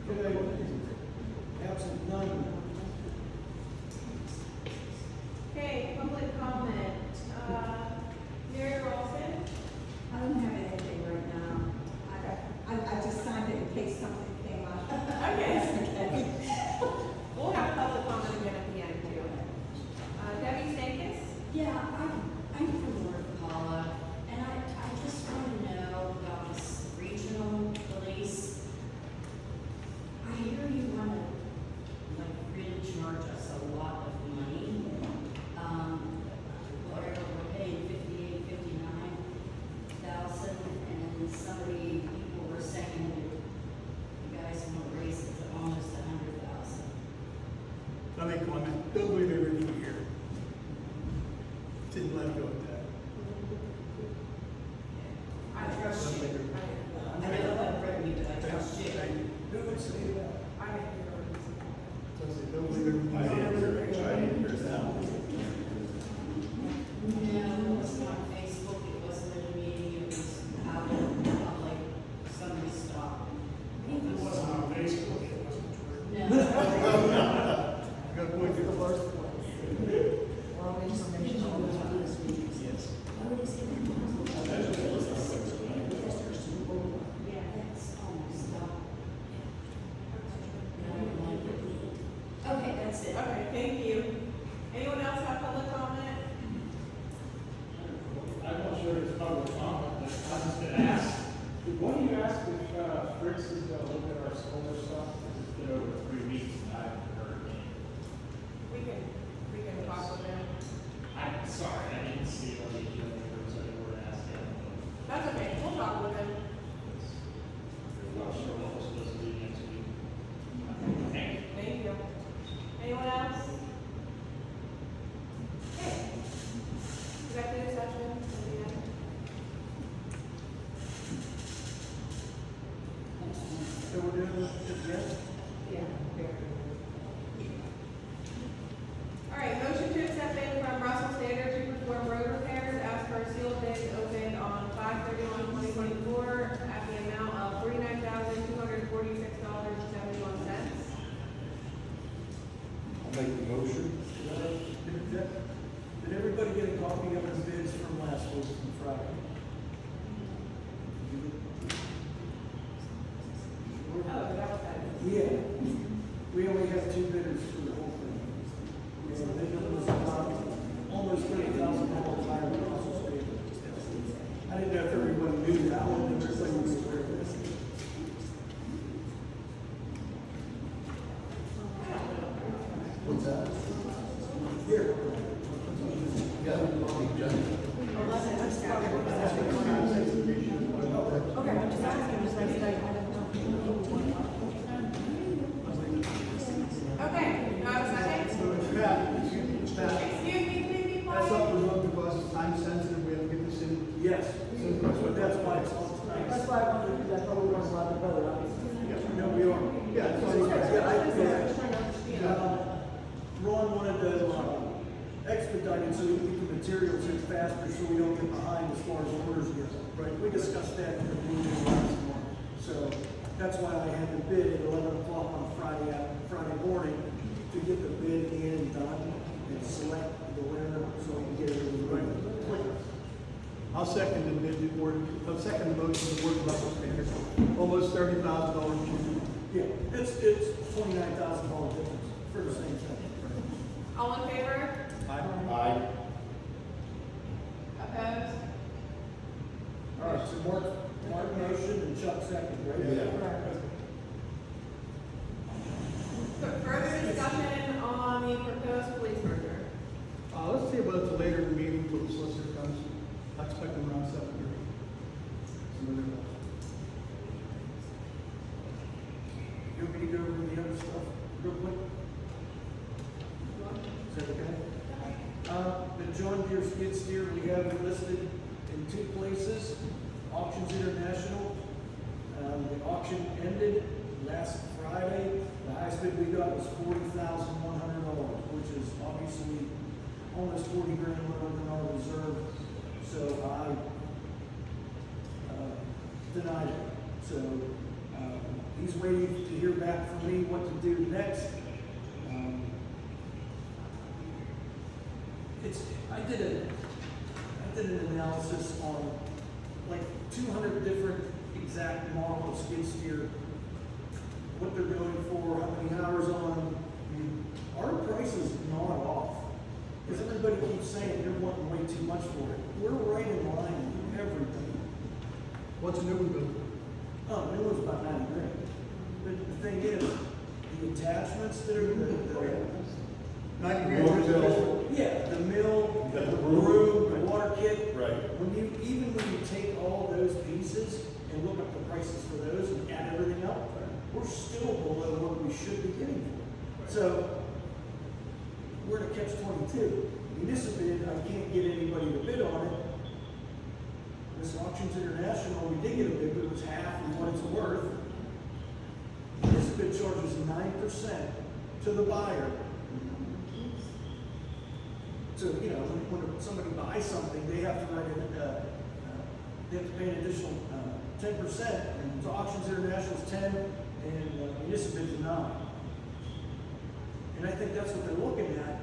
Okay. Absent none. Okay, public comment. Mary Ralston? I don't have anything right now. I just signed it in case something came up. Okay. We'll have public comment again at the end too. Debbie Stankus? Yeah, I'm from North Paula, and I just want to know about this regional police. I hear you want to, like, really charge us a lot of money. Whatever, we're paying 58, 59,000, and people were saying that you guys want to raise it to almost 100,000. I make comment, don't believe everything you hear. Didn't let go of that. I trust you. I know that Brittany, but I trust you. Who would say that? I didn't hear what you said. So I said, don't believe everything you hear. No, it wasn't on Facebook, it wasn't in a meeting, it was out in public, somebody stopped. It wasn't on Facebook, it wasn't true. No. Got a point there. Wrong information all the time. Yes. Yeah, that's almost stopped. Okay, that's it. Okay, thank you. Anyone else have public comment? I'm not sure it's public comment, but I was just gonna ask, what do you ask if Fritz is gonna look at our solar stuff? It's been over 3 weeks and I haven't heard anything. We can talk with them. I'm sorry, I didn't see what he did, so I didn't ask him. That's okay, we'll talk with them. I'm not sure what was supposed to be next week. Thank you. Thank you. Anyone else? Okay. Executive session. So we're doing this again? Yeah. All right, motion to accept bid from Russell Standard to perform road repairs as per sealed bid opened on 5/31/2024 at the amount of $49,246.71. I'll make the motion. Did everybody get a copy of the bids from last week from Friday? Oh, is that what that is? Yeah. We only have 2 bidders for the whole thing. And they was about almost $30,000 higher than Russell Standard. I didn't know if everyone knew that one, and everybody was aware of this. What's that? Here. Yeah, Okay, I'm just asking, just like, I don't know. Okay, do I have a second? Excuse me, please be That's quiet. up for vote because it's time sensitive, we have to get this in. Yes. That's why it's on tonight. That's why I wanted to do that, probably wasn't allowed to vote, obviously. No, we are. Yeah, it's on. Ron wanted to expedite it so we can get the materials in faster so we don't get behind as far as orders go. Right, we discussed that in the meeting last month. So that's why I had the bid at 11 o'clock on Friday morning to get the bid in and done and select the winner so we can get everything right. I'll second the bid report, I'll second the motion to work Russell Standard, almost $30,000 cheaper. Yeah, it's $29,000 difference for the same thing. All in favor? Aye. Opposed? All right, so Mark motion and Chuck second, right? Yeah. Further discussion on the proposed police merger. Let's see about it later in the meeting when the solicitor comes. I expect them around 7:30. You want me to go over the other stuff real quick? Is that okay? The John Deere skid steer, we have it listed in 2 places, Auctions International. The auction ended last Friday. The highest bid we got was $40,100, which is obviously almost 40 grand lower than our reserve. So I denied it. So he's waiting to hear back from me what to do next. I did an analysis on like 200 different exact model of skid steer, what they're going for, how many hours on them. I mean, our price is not off. Because everybody keeps saying they're wanting way too much for it. We're right in line with everything. What's a new one built? Oh, the new one's about 90 grand. But the thing is, the attachments that are the 90 grand. Motel. yeah, the mill, You got the the broom, broom. the water kit. Right. When you take all those pieces and look up the prices for those and add everything up, we're still below what we should be getting for. So, we're in a catch-22. Municipal, I can't get anybody to bid on it. This Auctions International, we did get a bid, but it was half of what it's worth. Municipal charges 9% to the buyer. So, you know, when somebody buys something, they have to write in, they have to pay an additional 10%, and so Auctions International is 10, and Municipal is 9. And I think that's what they're looking at,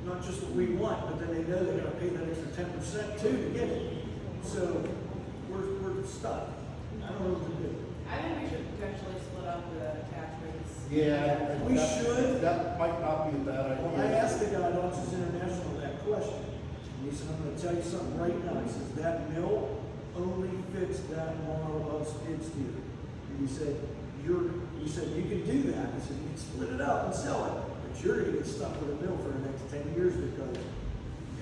not just what we want, but then they know they're gonna pay that extra 10% too to get it. So, we're stuck. I don't know what to do. I think we should potentially split up the attachments. Yeah. We that- should. That might not be a bad idea. Well, I asked the guy at Auctions International that question, and he said, I'm gonna tell you something right now. He says, that mill only fits that model of skid steer. And he said, you can do that. He said, you can split it up and sell it, but you're gonna get stuck with a mill for the next 10 years because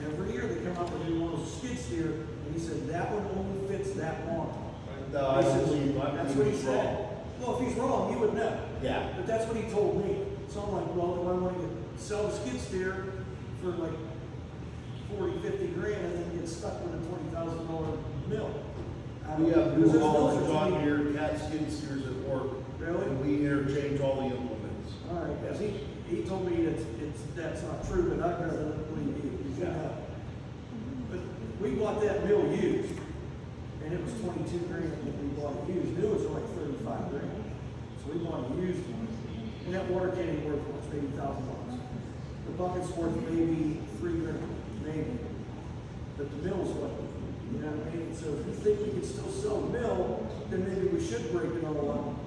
every year they come up with new models of skid steer, and he said, that one only fits that model. No, I He said, believe, that's what he he's said. wrong. Well, if he's wrong, you would know. Yeah. But that's what he told me. So I'm like, well, do I want to sell the skid steer for like 40, 50 grand and then get stuck with a $20,000 mill? I don't We know. have Because Blue those Hall mills and are John 20. Deere cat skid steers at work. Really? And we interchange all the implements. All right, because he told me that's not true, but I'd rather believe you. Yeah. But we bought that mill used, and it was 22 grand when we bought it used. New was like 35 grand. So we bought a used one. And that water can't worth much, maybe $1,000. The bucket's worth maybe 3 grand, maybe. But the mill's what, you know what I mean? So if you think we can still sell the mill, then maybe we should break it all up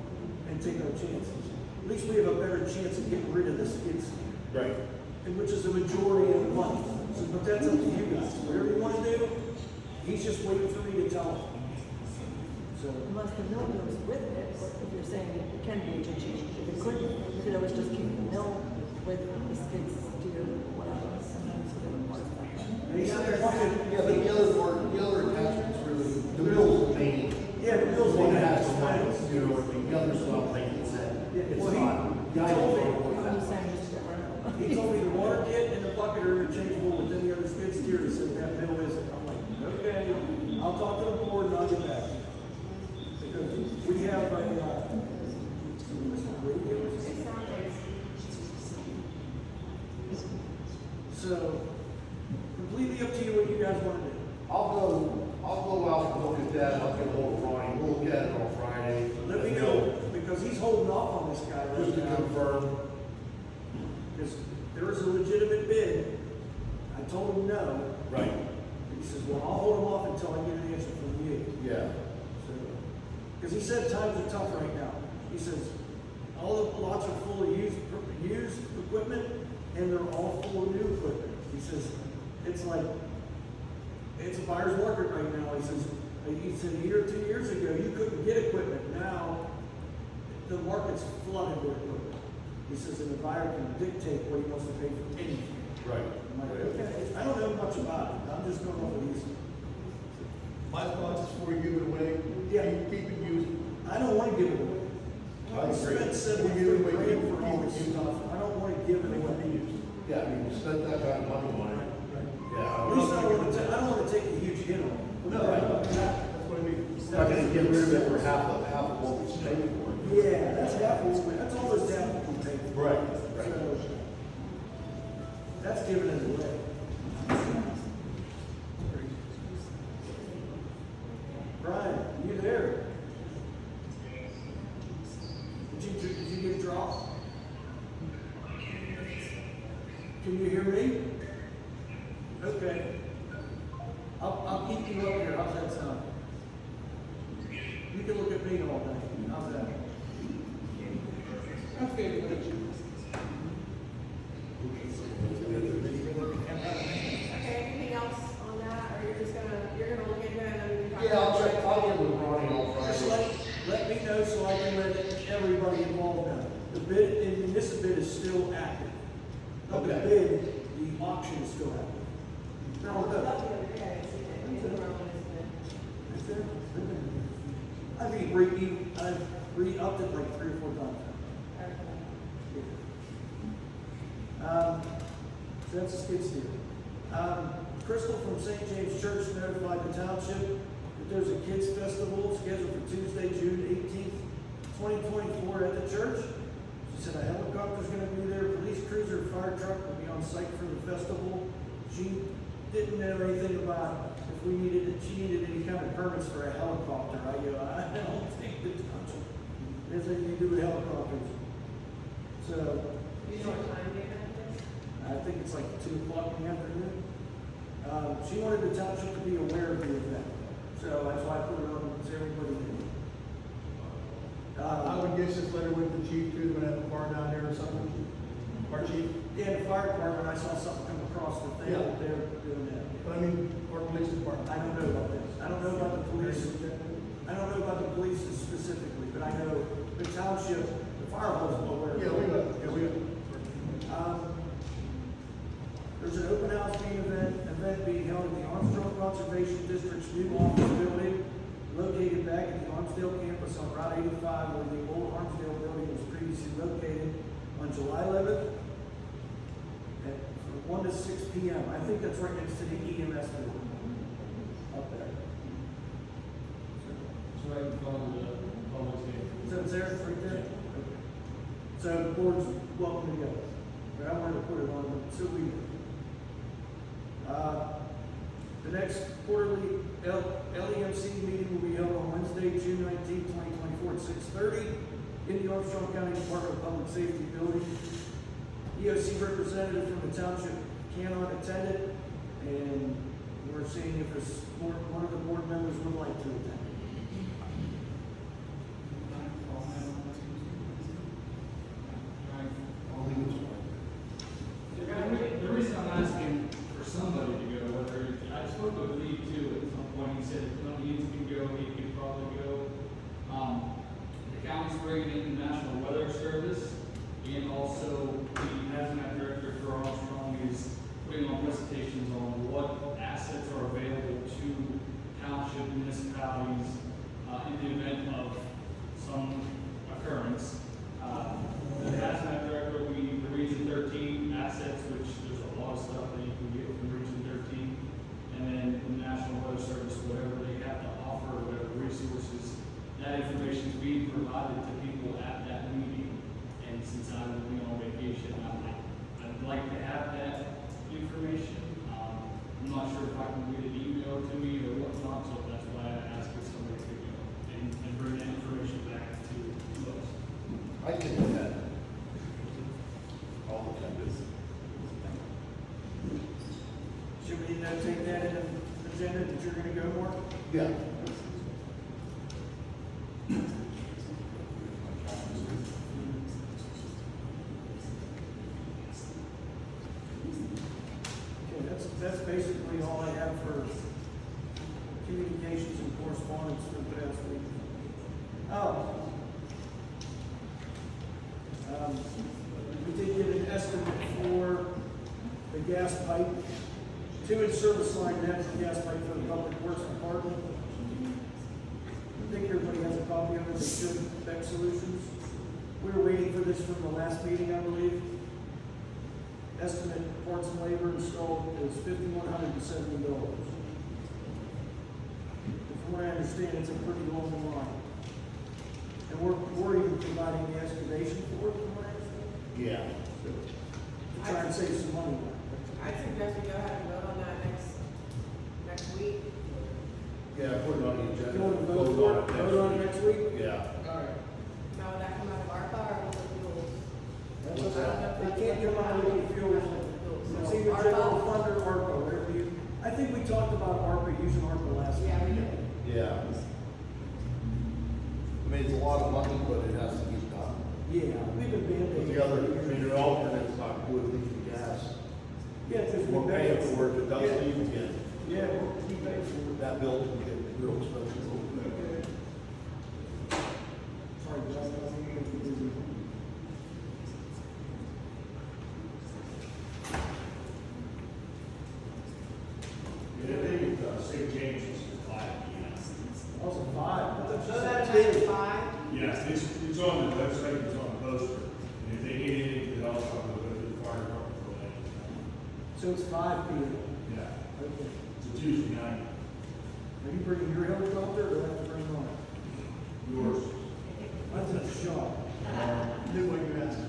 and take our chances. At least we have a better chance of getting rid of the skid steer, Right. and which is the majority of the money. So, but that's up to you guys. Whatever you want to do, he's just waiting for me to tell him. So, Unless the mill goes with it, or if you're saying it can be interchanged, if it couldn't, you could always just keep the mill with the skid steer, whatever, and then so they would mark that. and he said, Yeah, but the other attachments really, the mill's the main. yeah, the mill's One one has has the money, you know, the other's not like it's well, he not. told me, I'm just saying, just get rid of it. he told me the water kit and the bucket are interchangeable with any other skid steer. He said that mill isn't. I'm like, okay, I'll talk to the board and I'll get back to you. Because we have a, so, completely up to you what you guys want to do. I'll go out and look at that, I'll get a hold of Ronnie, we'll look at it on Friday. Let me know, because he's holding off on this guy Just to right now. confirm. Because there was a legitimate bid. I told him no. Right. And he says, well, I'll hold him off until I get an answer from you. Yeah. Because he said times are tough right now. He says, all the lots are full of used equipment, and they're all full of new equipment. He says, it's like, it's a buyer's market right now. He says, a year or 2 years ago, you couldn't get equipment. Now, the market's flooded with equipment. He says, and the buyer can dictate what he wants to pay for anything. Right. I'm like, okay, I don't know much about it. I'm just going off what he's. My thoughts is before you give it away, Yeah. keep it used. I don't want to give it away. I I agree. spent 73 grand for all this stuff. I don't want to give it away. Yeah, I mean, you spent that kind of money on it. Yeah. At least I don't want to take a huge hit on it. No, that's what I mean. Not gonna get rid of it for half of what we paid for it. Yeah, that's half of it. That's almost half of what we paid for. Right, So, that's giving it away. Brian, you there? Can you hear me? Okay. I'll keep you up here, how's that sound? You can look at me all day, how's that? Okay, look at you. Okay, anything else on that, or you're gonna look into it and then we can talk Yeah, I'll about it? check, I'll get with Ronnie on Just Friday. let me know so I can let everybody involved know. The bid, and this bid is still active. Not the Okay. bid, the auction is still active. No, no. Is there? I've re-upped it like 3 or 4 times. So that's a skid steer. Crystal from St. James Church notified the township that there's a kids festival scheduled for Tuesday, June 18th, 2024 at the church. She said a helicopter's gonna be there, police cruiser, fire truck will be on site for the festival. She didn't know anything about if we needed, she needed any kind of permits for a helicopter. I don't think the township has anything to do with helicopters. So, Do you know what time they have this? I think it's like 2 o'clock in the afternoon. She wanted the township to be aware of the event, so that's why I put it on, so everybody knew. I would guess this letter went to the chief too, gonna have a bar down there or something. Our chief, Yeah, the fire department, I saw something come across that they, Yeah. they're doing that. but I mean, our police department. I don't know about this. I don't know about the police. I don't know about the police specifically, but I know the township, the fire hall's aware. Yeah, we got. There's an open house event being held at the Armstrong Conservation District's new office building, located back at the Armsdale campus on Route 85, where the old Armsdale building was previously located, on July 11th, from 1 to 6 p.m. I think that's right next to the EMS building, up there. It's right in front of the public safety. So it's there, it's right there? So the board's welcome to go. But I wanted to put it on, so we, the next quarterly LEMC meeting will be held on Wednesday, June 19, 2024 at 6:30 in the Armstrong County Department of Public Safety building. EOC representative from the township cannot attend it, and we're seeing if there's one of the board members would like to attend. The reason I'm asking for somebody to go, whether, I spoke with Lee too at some point, he said, no, he can go, he could probably go. The county's bringing in the National Weather Service, and also the hazmat director for Armstrong is putting on presentations on what assets are available to township municipalities, in the event of some occurrence. The hazmat director, the Region 13 assets, which there's a lot of stuff that you can get from Region 13. And then the National Weather Service, whatever they have to offer, whatever resources, that information is being provided to people at that meeting. And since I will be on vacation, I'd like to have that information. I'm not sure if I can get it emailed to me or whatnot, so that's why I asked if somebody could go and bring that information back to us. I can do that. All the time. Should we take that in the agenda that you're gonna go more? Yeah. Okay, that's basically all I have for communications and correspondence for the past week. Oh. We did get an estimate for the gas pipe, 2-inch service line natural gas pipe for the public works department. I think everybody has a copy of it, they should, Beck Solutions. We were waiting for this from the last meeting, I believe. Estimate parts and labor installed is $5,170. From what I understand, it's a pretty long line. And we're even providing the excavation for it, from what I understand. Yeah. To try and save some money. I suggest we go ahead and vote on that next week. Yeah, put it on the agenda. You want to vote for it, vote on it next week? Yeah. All right. Now, would that come out of ARPA or liquid fuels? That's What's okay. that? It can't come out of liquid fuels. general fund or ARPA, whatever you, I think we talked about ARPA, using ARPA last time. Yeah, we did. Yeah. I mean, it's a lot of money, but it has to get done. Yeah, we've been But band-aiding. the other, I mean, your alternate's not good, leaking gas. Yeah, because We're paying for it, it does Yeah. leave again. Yeah, we pay for it. That bill can get real expensive. Sorry, guys, I think you're gonna be busy. St. James is 5 p.m. Also 5. So that time is 5? Yes, it's on the website, it's on the poster, and if they need anything else, I'll go to the fire department for that. So it's 5 p.m. Yeah, Okay. it's a Tuesday night, Are you bringing your helicopter or do I have to bring mine? yours. Mine's in the shop. Knew what you asked.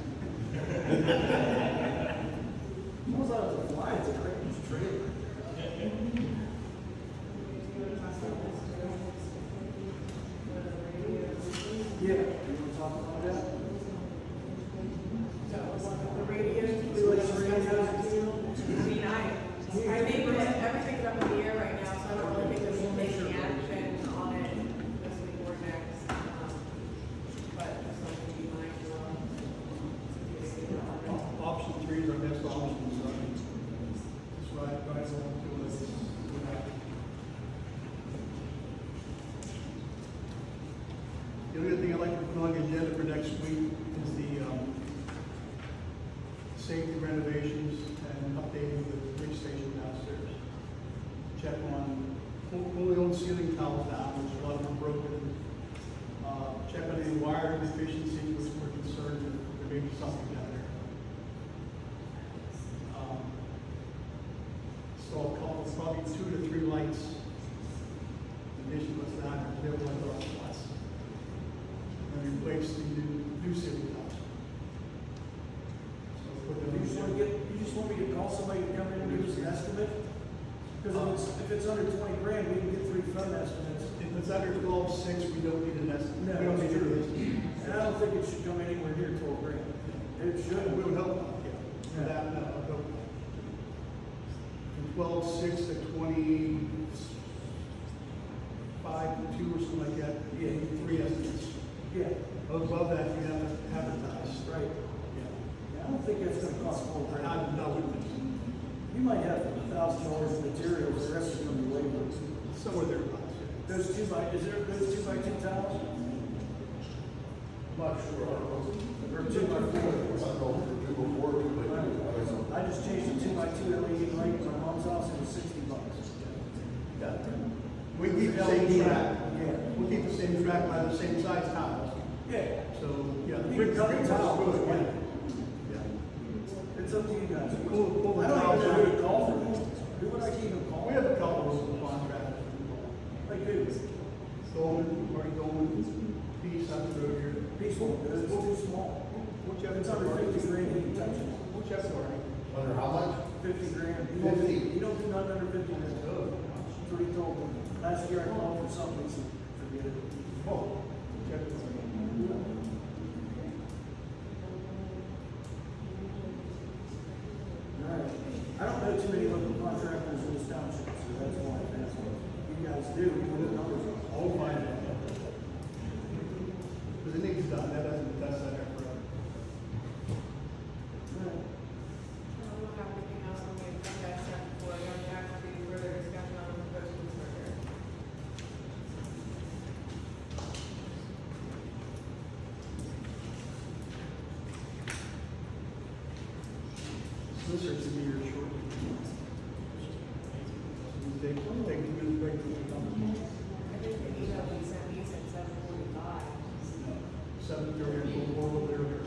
Knows how to fly, it's a great trailer. Yeah, you want to talk about that? The radios, we were discussing that too. I mean, I think that everything's up in the air right now, so I don't really think that we'll take any action on it this week or next. But just something to be mindful of. Option 3 is our best option, so that's why I want to do this. The only other thing I'd like to put on the agenda for next week is the safety renovations and updating the bridge station downstairs. Check on, pull the old ceiling tiles down, which a lot of them are broken. Check on any wire deficiencies, which we're concerned that there may be something down there. So I'll call probably 2 to 3 lights. In addition to what's down there, they'll run off lights. And replace the new ceiling tiles. So put them You just want me to call somebody to come in and give us an estimate? Because if it's under 20 grand, we can get 3 phone estimates. If it's under 12.6, we don't need an estimate. No, We don't need an it's estimate. And I don't think it should come anywhere near 12 grand. It should. We would help, yeah. For that, no, I don't. From 12.6 to 25 to 2 or something like that, yeah, you need 3 estimates. Yeah, Above that, you have to advertise. right. Yeah. Yeah, I don't think that's gonna cost 12 grand. No, You might have $1,000 in materials, the rest is gonna be labor. somewhere thereabouts. Those 2 by, is there those 2 by 2 tiles? I'm not sure, I don't know. Or 2 by 4? I don't know if we're due before, but I don't know. I just changed the 2 by 2 LED light in my mom's house, and it was $60. Yeah. We keep the same track. Yeah. We keep the same track by the same size tiles. Yeah, So, yeah. the You brick can cut the brick tile, is good, right? yeah. it's up to you guys. Pull the I don't tiles even know who to out. call for this. Who would I even call? We have a couple of contractors. Like who? Goldman, Marty Goldman, Peace on the road here. Peaceful, it's too small. Whichever. It's under 50 grand, you can touch it. Whichever, all right. Under how much? 50 grand. 50? You don't do nothing under 50 grand. That's what he told me. Last year I called for something, he said, forget it. Oh, whichever. All right. I don't know too many local contractors in this township, so that's why I asked. You guys do, you know the numbers. I'll find it. Because it needs done, that's not there forever. I don't have anything else on the agenda except for going back to further discussion on the proposed lease merger. Solicitors to be here shortly. Take 2 minutes break. I think the email you sent me said 7:45. 7:30 or a little earlier.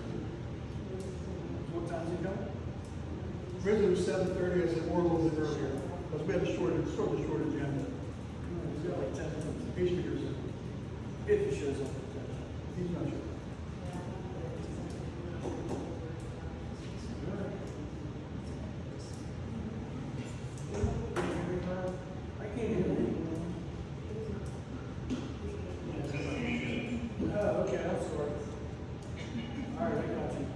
What time's it going? Originally it was 7:30, I said or a little bit earlier, because we had a short agenda. It's got like 10 minutes. He should be here soon. If he shows up. He's not sure. I can't hear you. Oh, okay, I'm sorry. All right, I got you.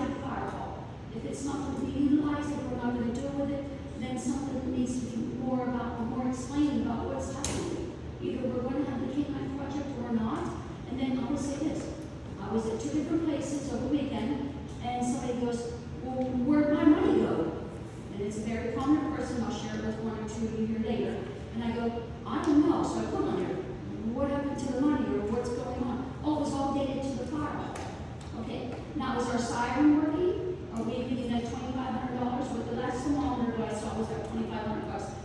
of the fire hall. If it's not going to be utilized, if we're not going to do with it, then something needs to be more explaining about what's happening. Either we're going to have the K-9 project or not. And then I will say this, I was at 2 different places over the weekend, and somebody goes, well, where'd my money go? And it's a very prominent person, I'll share it with 1 or 2 of you here later. And I go, I don't know, so I put on there, what happened to the money, or what's going on? Oh, it was all dated to the fire hall. Okay, now is our siren working? Are we getting that $2,500? With the last thermometer that I saw was at $2,500.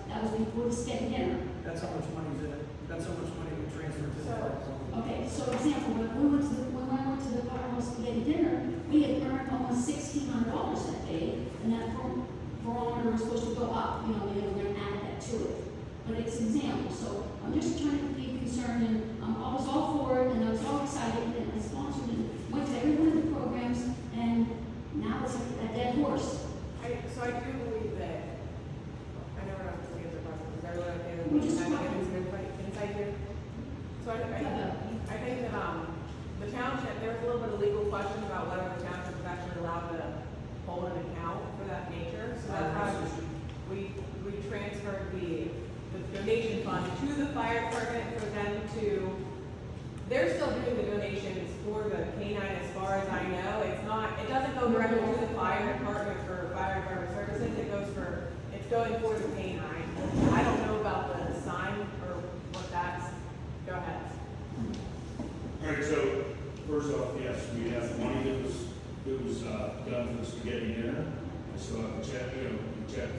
That was before the steady dinner. That's how much money's in it. That's how much money we transferred to the fire company. Okay, so example, when I went to the firehouse spaghetti dinner, we had earned almost $1,600 that day, and that barometer was supposed to go up, you know, they were going to add that to it. But it's an example, so I'm just trying to be concerned, and I was all for it, and I was all excited, and I sponsored and went to every one of the programs, and now it's a dead horse. So I do believe that, I know we're not supposed to answer questions, is everyone okay with We me just kind of want- giving some insight here? So I think that, the township, there was a little bit of legal question about whether the township is actually allowed to hold an account for that nature. So that's how we transferred the donation fund to the fire department for them to, they're still doing the donations for the K-9 as far as I know. It's not, it doesn't go directly to the fire department for fire department services, it's going for the K-9. I don't know about the sign or what that's, go ahead. All right, so first off, yes, we have money that was done for the spaghetti dinner. I still have a check, a check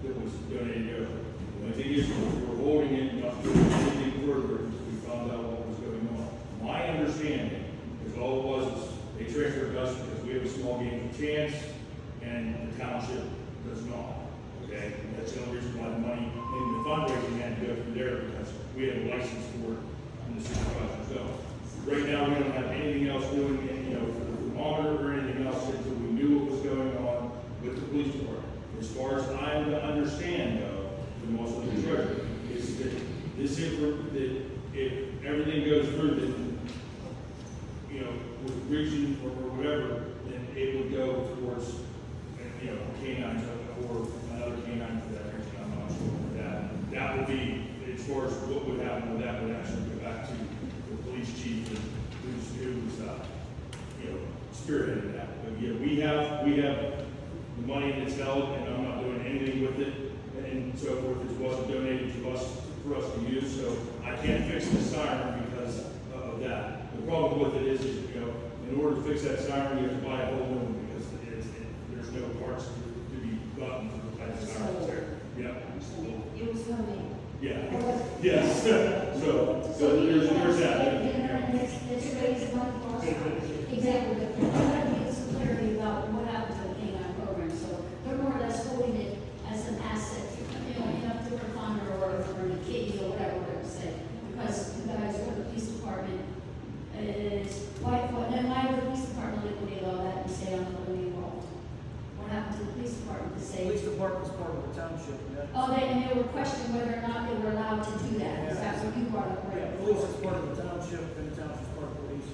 that was donated over. The only thing is, we're holding it, not doing anything further until we found out what was going on. My understanding is all it was is they transferred us because we have a small game of chance and the township does not. Okay, and that's the only reason why the money in the fundraising had to go through there, because we have a license for it in the supervisor. So right now, we don't have anything else doing, for the thermometer or anything else until we knew what was going on with the police department. As far as I understand, though, from also the treasurer, is that that if everything goes through, then, with region or whatever, then it would go towards, canines or another canine for that reason. I'm not sure what that would be, as far as what would happen with that, would actually go back to the police chief who's spearheaded that. But yeah, we have the money that's held, and I'm not doing anything with it, and so forth. It wasn't donated to us for us to use, so I can't fix the siren because of that. The problem with it is in order to fix that siren, you have to buy a whole new one because there's no parts to be gotten for the type of siren there. Yeah. It was homemade. Yeah. Yes. So there's that. And it's raised money for us. Exactly, but we're trying to get some clarity about what happened to the K-9 program, so they're more or less holding it as an asset, in a different fund or in a kitty or whatever we're gonna say, because you guys with the police department is, why would the police department liquidate all that and say I'm not really involved? What happened to the police department to The say? police department's part of the township, yeah. Oh, and they were questioning whether or not they were allowed to do that, is that what you brought up, right? Yeah, police is part of the township, and the township's part of police.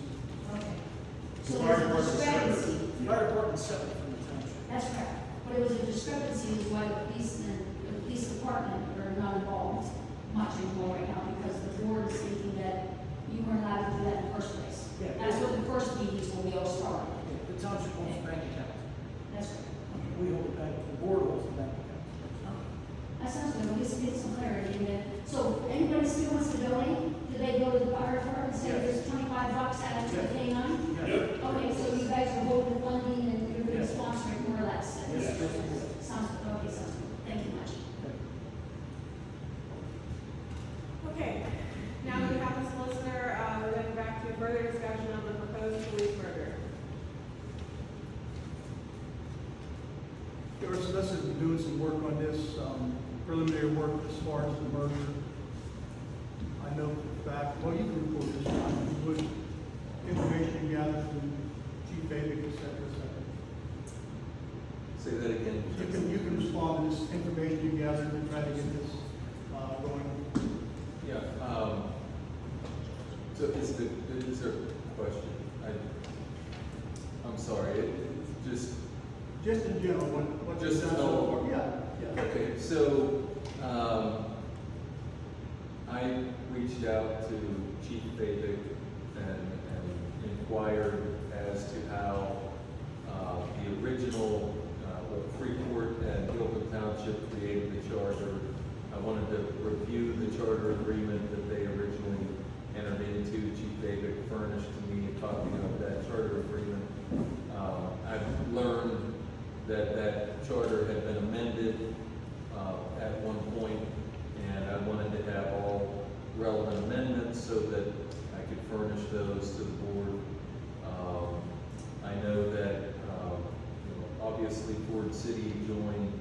Okay. The So fire there's a department's separate. discrepancy. Fire department's separate from the township. That's correct. But it was a discrepancy is why the police department are not involved much anymore right now because the board is thinking that you weren't allowed to do that in the first place. Yeah. That's what the first meetings when we all started. The township owns the bank account. That's right. We hold the bank, the board holds the bank account. That sounds good. We'll just get some clarity in there. So anybody still wants to donate? Do they go to the fire department and say Yes. there's $25 added to the K-9? Yep. Okay, so you guys are holding the funding and you're going to Yes. sponsor it more or less. Yes. Sounds good. Thank you much. Okay, now that we have the solicitor, we're going back to further discussion on the proposed police merger. Our solicitor's been doing some work on this, preliminary work as far as the merger. I know for a fact, well, you can report this, what information gathered from Chief Babick, et cetera, et cetera. Say that again. You can respond to this information you gathered and try to get this, going. Yeah, so is a question. I'm sorry, Just in general, what. Just you've done all so far. over. Yeah. Okay, so, I reached out to Chief Babick and inquired as to how, the original, Freeport and Gilpin Township created the charter. I wanted to review the charter agreement that they originally entered into. Chief Babick furnished to me a copy of that charter agreement. I've learned that that charter had been amended at one point, and I wanted to have all relevant amendments so that I could furnish those to the board. I know that obviously Ford City joined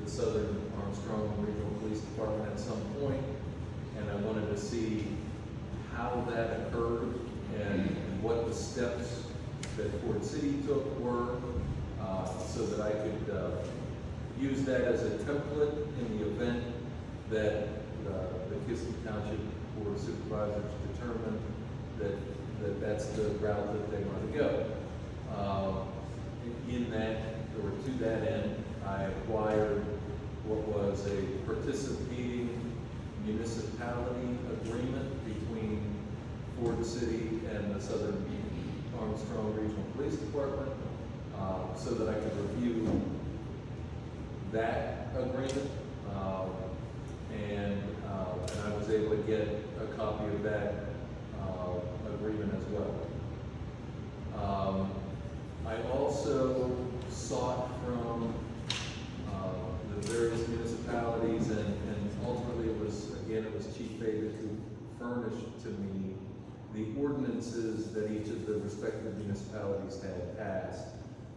the Southern Armstrong Regional Police Department at some point, and I wanted to see how that occurred and what the steps that Ford City took were, so that I could use that as a template in the event that the Kiski Township Board of Supervisors determined that that's the route that they want to go. In that, or to that end, I acquired what was a participating municipality agreement between Ford City and the Southern Armstrong Regional Police Department, so that I could review that agreement, and I was able to get a copy of that agreement as well. I also sought from the various municipalities, and ultimately it was Chief Babick who furnished to me the ordinances that each of the respective municipalities had passed.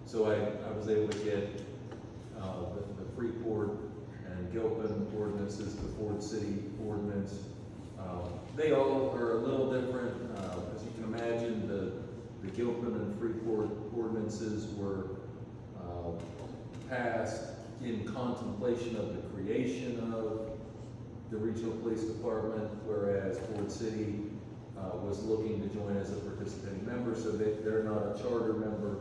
So I was able to get the Freeport and Gilpin ordinances, the Ford City ordinance. They all are a little different. As you can imagine, the Gilpin and Freeport ordinances were passed in contemplation of the creation of the regional police department, whereas Ford City was looking to join as a participating member, so they're not a charter member.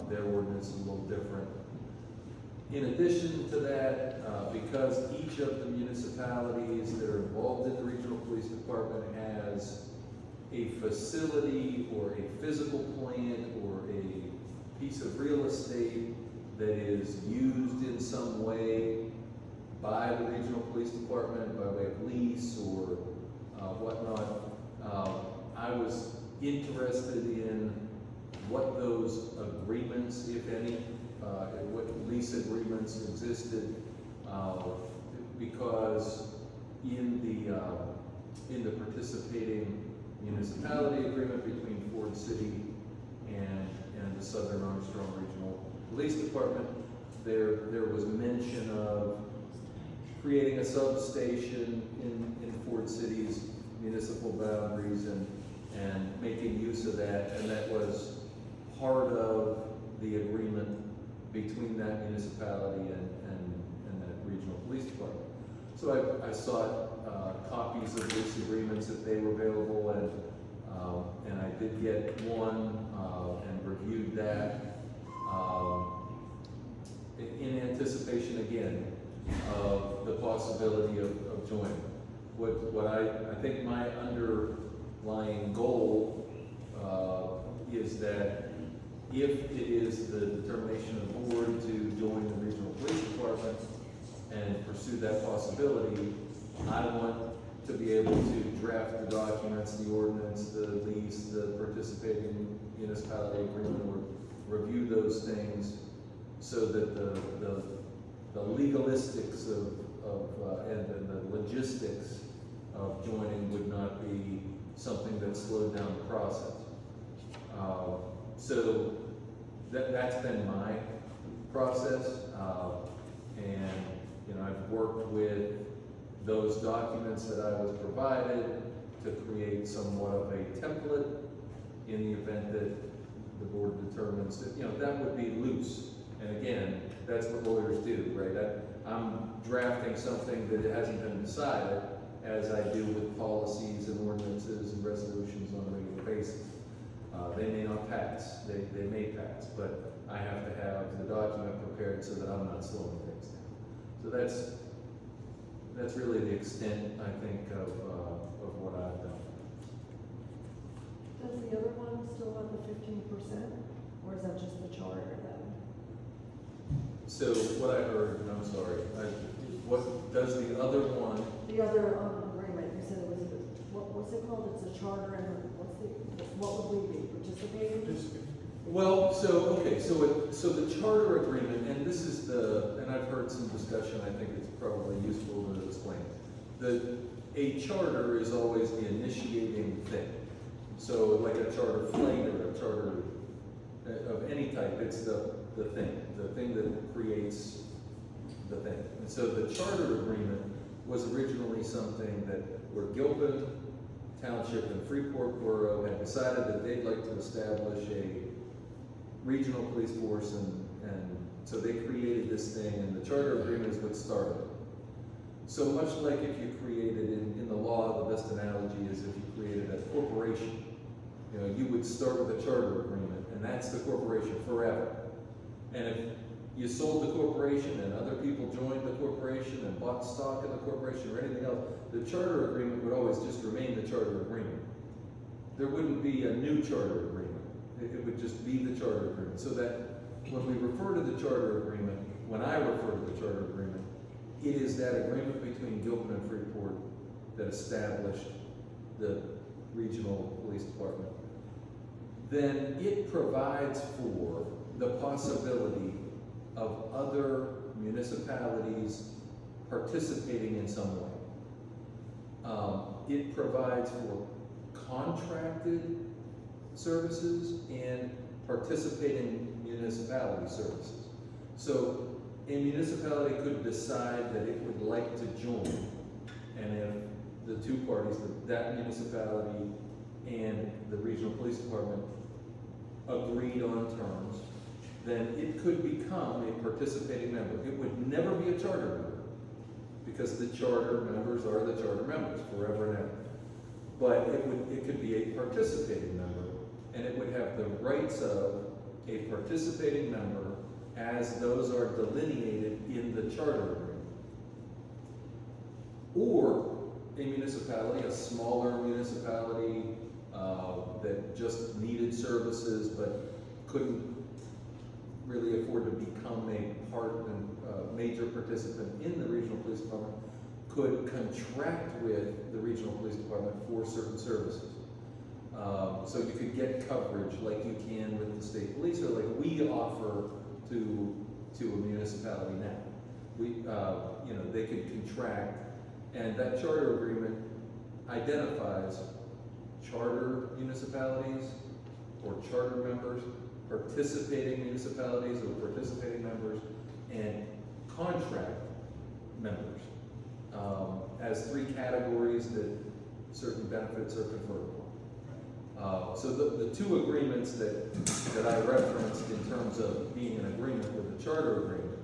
Their ordinance is a little different. In addition to that, because each of the municipalities that are involved in the regional police department has a facility or a physical plant or a piece of real estate that is used in some way by the regional police department, by way of lease or whatnot, I was interested in what those agreements, if any, what lease agreements existed, because in the participating municipality agreement between Ford City and the Southern Armstrong Regional Police Department, there was mention of creating a substation in Ford City's municipal boundaries and making use of that, and that was part of the agreement between that municipality and that regional police department. So I sought copies of lease agreements if they were available, and I did get one and reviewed that in anticipation again of the possibility of joining. What I think my underlying goal is that if it is the determination of the board to join the regional police department and pursue that possibility, I want to be able to draft the documents, the ordinance, the lease, the participating municipality agreement, or review those things so that the legalistics and the logistics of joining would not be something that slowed down the process. So that's been my process, and I've worked with those documents that I was provided to create somewhat of a template in the event that the board determines that that would be loose. And again, that's what lawyers do, right? I'm drafting something that hasn't been decided, as I do with policies and ordinances and resolutions on a regular basis. They may not pass, they may pass, but I have to have the document prepared so that I'm not slowing things down. So that's really the extent, I think, of what I've done. Does the other one still have the 15%, or is that just the charter then? So what I heard, and I'm sorry, what does the other one, The other agreement, you said it was, what's it called? It's a charter and what would we be, participating? well, so the charter agreement, and this is and I've heard some discussion, I think it's probably useful to explain. A charter is always the initiating thing. So like a charter flight or a charter of any type, it's the thing that creates the thing. And so the charter agreement was originally something that where Gilpin Township and Freeport Borough had decided that they'd like to establish a regional police force, and so they created this thing, and the charter agreement is what started it. So much like if you created, in the law, the best analogy is if you created a corporation. You know, you would start with a charter agreement, and that's the corporation forever. And if you sold the corporation and other people joined the corporation and bought stock in the corporation or anything else, the charter agreement would always just remain the charter agreement. There wouldn't be a new charter agreement. It would just be the charter agreement. So that when we refer to the charter agreement, when I refer to the charter agreement, it is that agreement between Gilpin and Freeport that established the regional police department. Then it provides for the possibility of other municipalities participating in some way. It provides for contracted services and participating municipality services. So a municipality could decide that it would like to join, and if the two parties, that municipality and the regional police department, agreed on terms, then it could become a participating member. It would never be a charter member, because the charter members are the charter members forever and ever. But it could be a participating member, and it would have the rights of a participating member as those are delineated in the charter agreement. Or a municipality, a smaller municipality that just needed services but couldn't really afford to become a part and major participant in the regional police department, could contract with the regional police department for certain services. So you could get coverage like you can with the state police, or like we offer to a municipality now. They could contract, and that charter agreement identifies charter municipalities or charter members, participating municipalities or participating members, and contract members as three categories that certain benefits are conferred upon. So the two agreements that I referenced in terms of being in agreement with the charter agreement,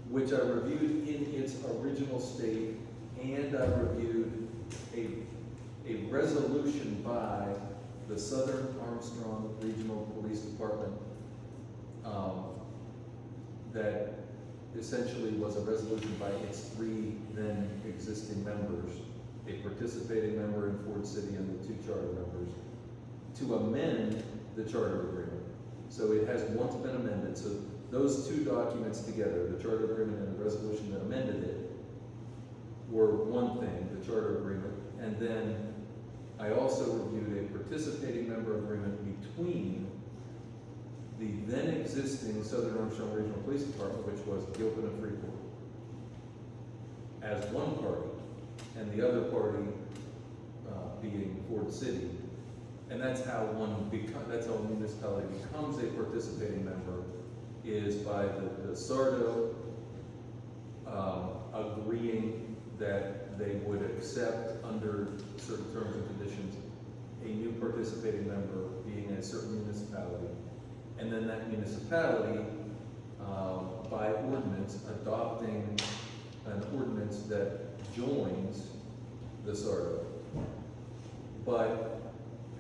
which I reviewed in its original state, and I reviewed a resolution by the Southern Armstrong Regional Police Department that essentially was a resolution by its three then existing members, a participating member in Ford City and the two charter members, to amend the charter agreement. So it has once been amended. So those two documents together, the charter agreement and the resolution that amended it, were one thing, the charter agreement. And then I also reviewed a participating member agreement between the then existing Southern Armstrong Regional Police Department, which was Gilpin and Freeport, as one party, and the other party being Ford City. And that's how that's how a municipality becomes a participating member, is by the SARDO agreeing that they would accept under certain terms and conditions a new participating member being a certain municipality. And then that municipality, by ordinance, adopting an ordinance that joins the SARDO. But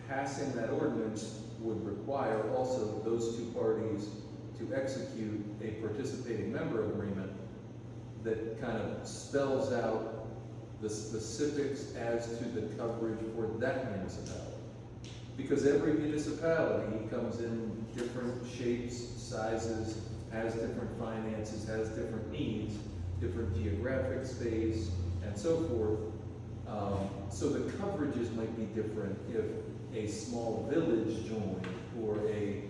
passing that ordinance would require also those two parties to execute a participating member agreement that kind of spells out the specifics as to the coverage for that municipality. Because every municipality comes in different shapes, sizes, has different finances, has different needs, different geographic space, and so forth. So the coverages might be different if a small village joined or a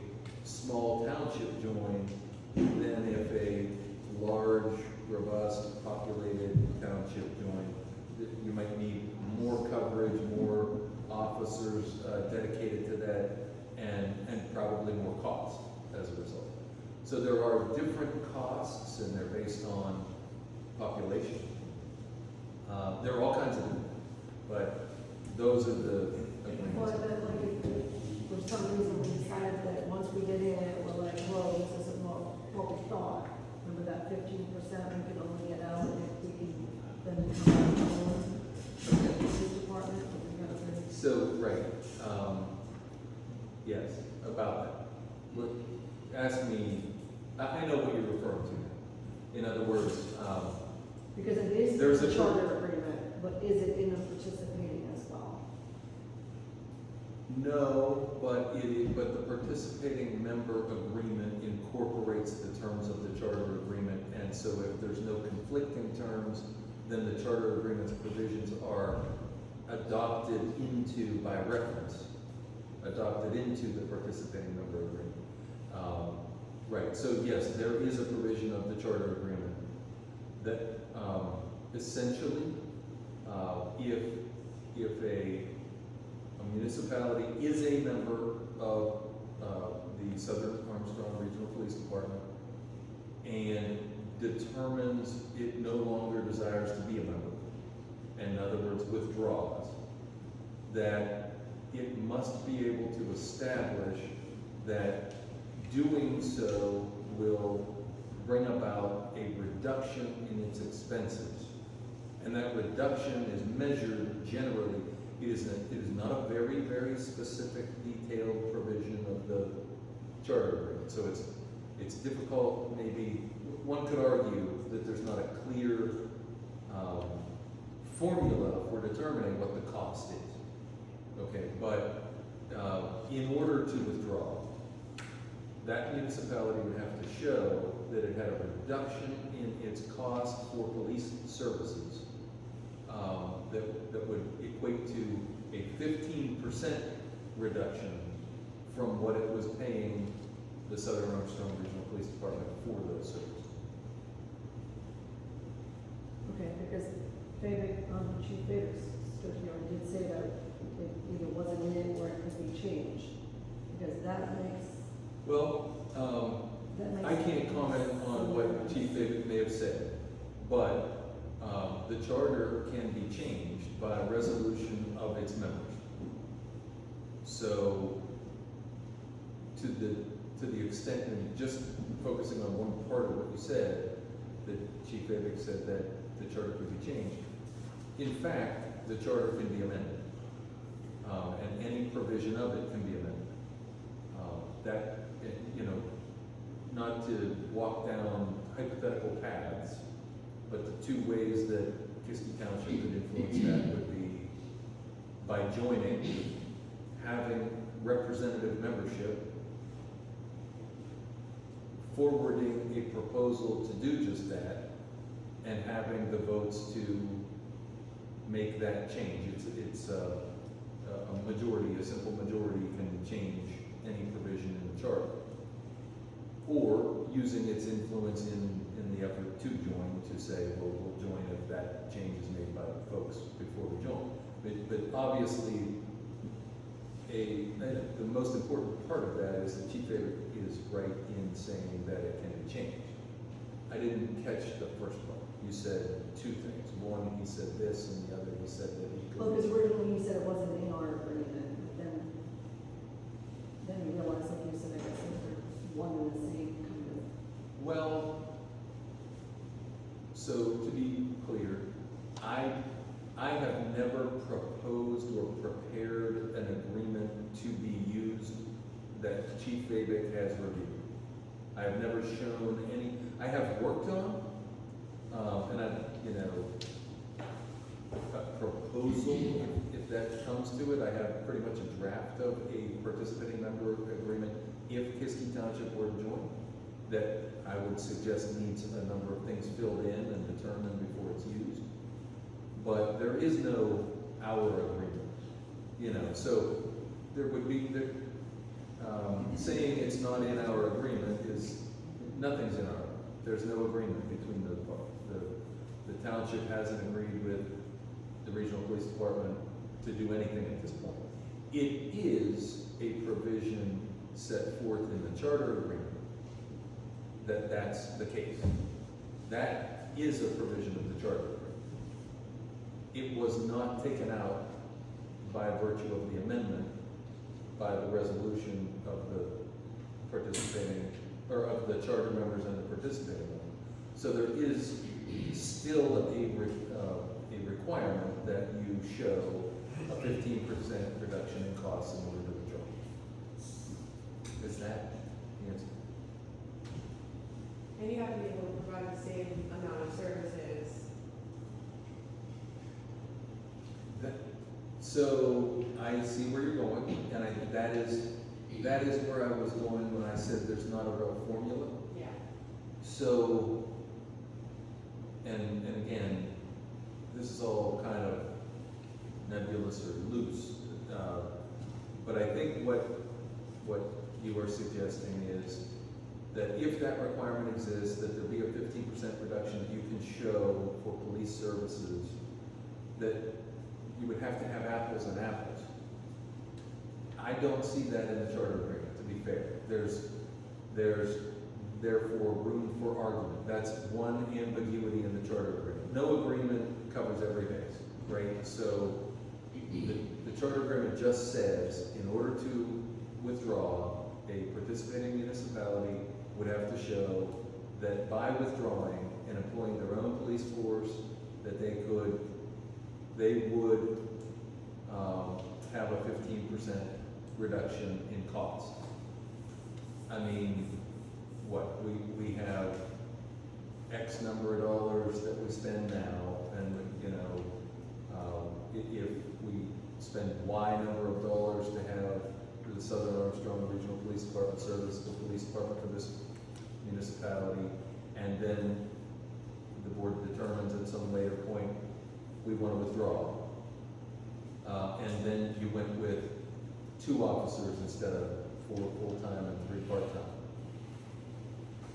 small township joined than if a large, robust, populated township joined. You might need more coverage, more officers dedicated to that, and probably more cost as a result. So there are different costs, and they're based on population. There are all kinds of them, but those are the Or agreements. that, like, if for some reason we decided that once we get in, we're like, whoa, this isn't what we thought. Remember that 15% we could only get out if we can then become our own police department, or we gotta bring- So, right, yes, about that. Look, ask me, I know what you're referring to. In other words, Because it is There's a a- charter agreement, but is it in a participating as well? no, but the participating member agreement incorporates the terms of the charter agreement, and so if there's no conflicting terms, then the charter agreement's provisions are adopted into, by reference, adopted into the participating member agreement. Right, so yes, there is a provision of the charter agreement that essentially, if a municipality is a member of the Southern Armstrong Regional Police Department and determines it no longer desires to be a member, in other words, withdraws, that it must be able to establish that doing so will bring about a reduction in its expenses. And that reduction is measured generally. It is not a very, very specific, detailed provision of the charter agreement. So it's difficult, maybe, one could argue that there's not a clear formula for determining what the cost is. Okay, but in order to withdraw, that municipality would have to show that it had a reduction in its cost for police services that would equate to a 15% reduction from what it was paying the Southern Armstrong Regional Police Department for those services. Okay, because Chief Davis stood here and did say that it either wasn't in it or it could be changed. Because that makes, Well, I can't comment on what Chief David may have said, but the charter can be changed by resolution of its members. So, to the extent, and just focusing on one part of what you said, that Chief David said that the charter could be changed. In fact, the charter can be amended, and any provision of it can be amended. That, you know, not to walk down hypothetical paths, but the two ways that Kiski Township could influence that would be by joining, having representative membership, forwarding a proposal to do just that, and having the votes to make that change. It's a majority, a simple majority can change any provision in the charter. Or using its influence in the effort to join, to say, well, we'll join if that change is made by folks before we join. But obviously, the most important part of that is that Chief David is right in saying that it can be changed. I didn't catch the first part. You said two things. One, he said this, and the other, he said that he could. well, because originally you said it wasn't in our agreement, but then you realized, like you said, I guess they're one and the same kind of. Well, so to be clear, I have never proposed or prepared an agreement Chief Fabic has reviewed. I have never shown any, I have worked on, and I, you know, a proposal, if that comes to it, I have pretty much a draft of a participating member agreement, if Kiski Township were to join, that I would suggest needs a number of things filled in and determined before it's used. But there is no our agreement, you know, so there would be, saying it's not in our agreement is, nothing's in our, there's no agreement between the township hasn't agreed with the regional police department to do anything at this point. It is a provision set forth in the charter agreement that that's the case. That is a provision of the charter agreement. It was not taken out by virtue of the amendment by the resolution of the participating, or of the charter members and the participating members. So there is still a requirement that you show a 15% reduction in costs in order to withdraw. Is that the answer? And you have to be able to provide the same amount of services. So I see where you're going, and I think that is where I was going when I said there's not a real formula. Yeah. So, and again, this is all kind of nebulous or loose, but I think what you are suggesting is that if that requirement exists, that there be a 15% reduction that you can show for police services, that you would have to have apples and apples. I don't see that in the charter agreement, to be fair. There's therefore room for argument. That's one ambiguity in the charter agreement. No agreement covers every base, right? So the charter agreement just says, in order to withdraw, a participating municipality would have to show that by withdrawing and employing their own police force, that they would have a 15% reduction in cost. I mean, what, we have X number of dollars that we spend now, and, you know, if we spend Y number of dollars to have the Southern Armstrong Regional Police Department service the police department for this municipality, and then the board determines at some later point we want to withdraw, and then you went with 2 officers instead of 4 full-time and 3 part-time.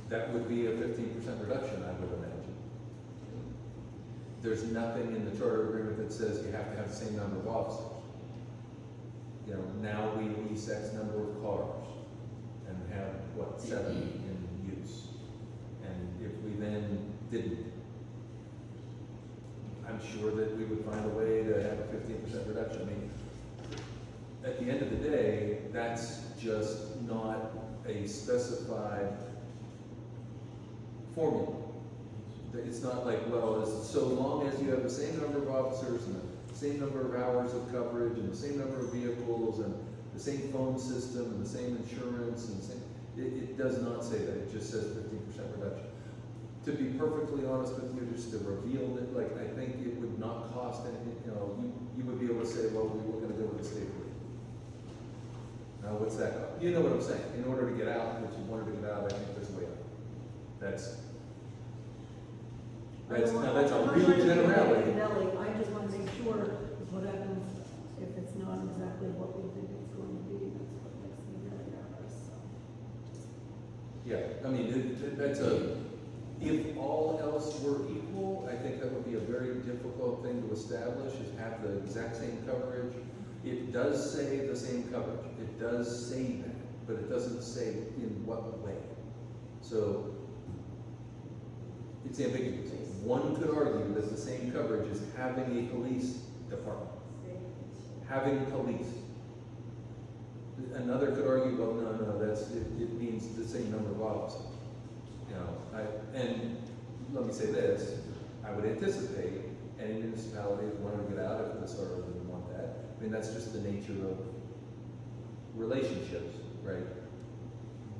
That would be a 15% reduction, I would imagine. There's nothing in the charter agreement that says you have to have the same number of officers. You know, now we lease X number of cars and have, what, 7 in use. And if we then didn't, I'm sure that we would find a way to have a 15% reduction. I mean, at the end of the day, that's just not a specified formula. It's not like, well, so long as you have the same number of officers and the same number of hours of coverage and the same number of vehicles and the same phone system and the same insurance and the same, it does not say that. It just says 15% reduction. To be perfectly honest with you, just to reveal it, like, I think it would not cost anything. You know, you would be able to say, well, we were going to go with the state police. Now, what's that cost? You know what I'm saying? In order to get out, if you wanted to get out, I think there's a way out. That's a real generality. Nelly, I just want to make sure what happens if it's not exactly what we think it's going to be. That's what makes me really nervous, so. Yeah, I mean, if all else were equal, I think that would be a very difficult thing to establish, is have the exact same coverage. It does say the same coverage. It does say that, but it doesn't say in what way. So it's ambiguous. One could argue that the same coverage is having a police department, having police. Another could argue, well, no, it means the same number of officers. You know, and let me say this, I would anticipate any municipality would want to get out if the SRO didn't want that. I mean, that's just the nature of relationships, right?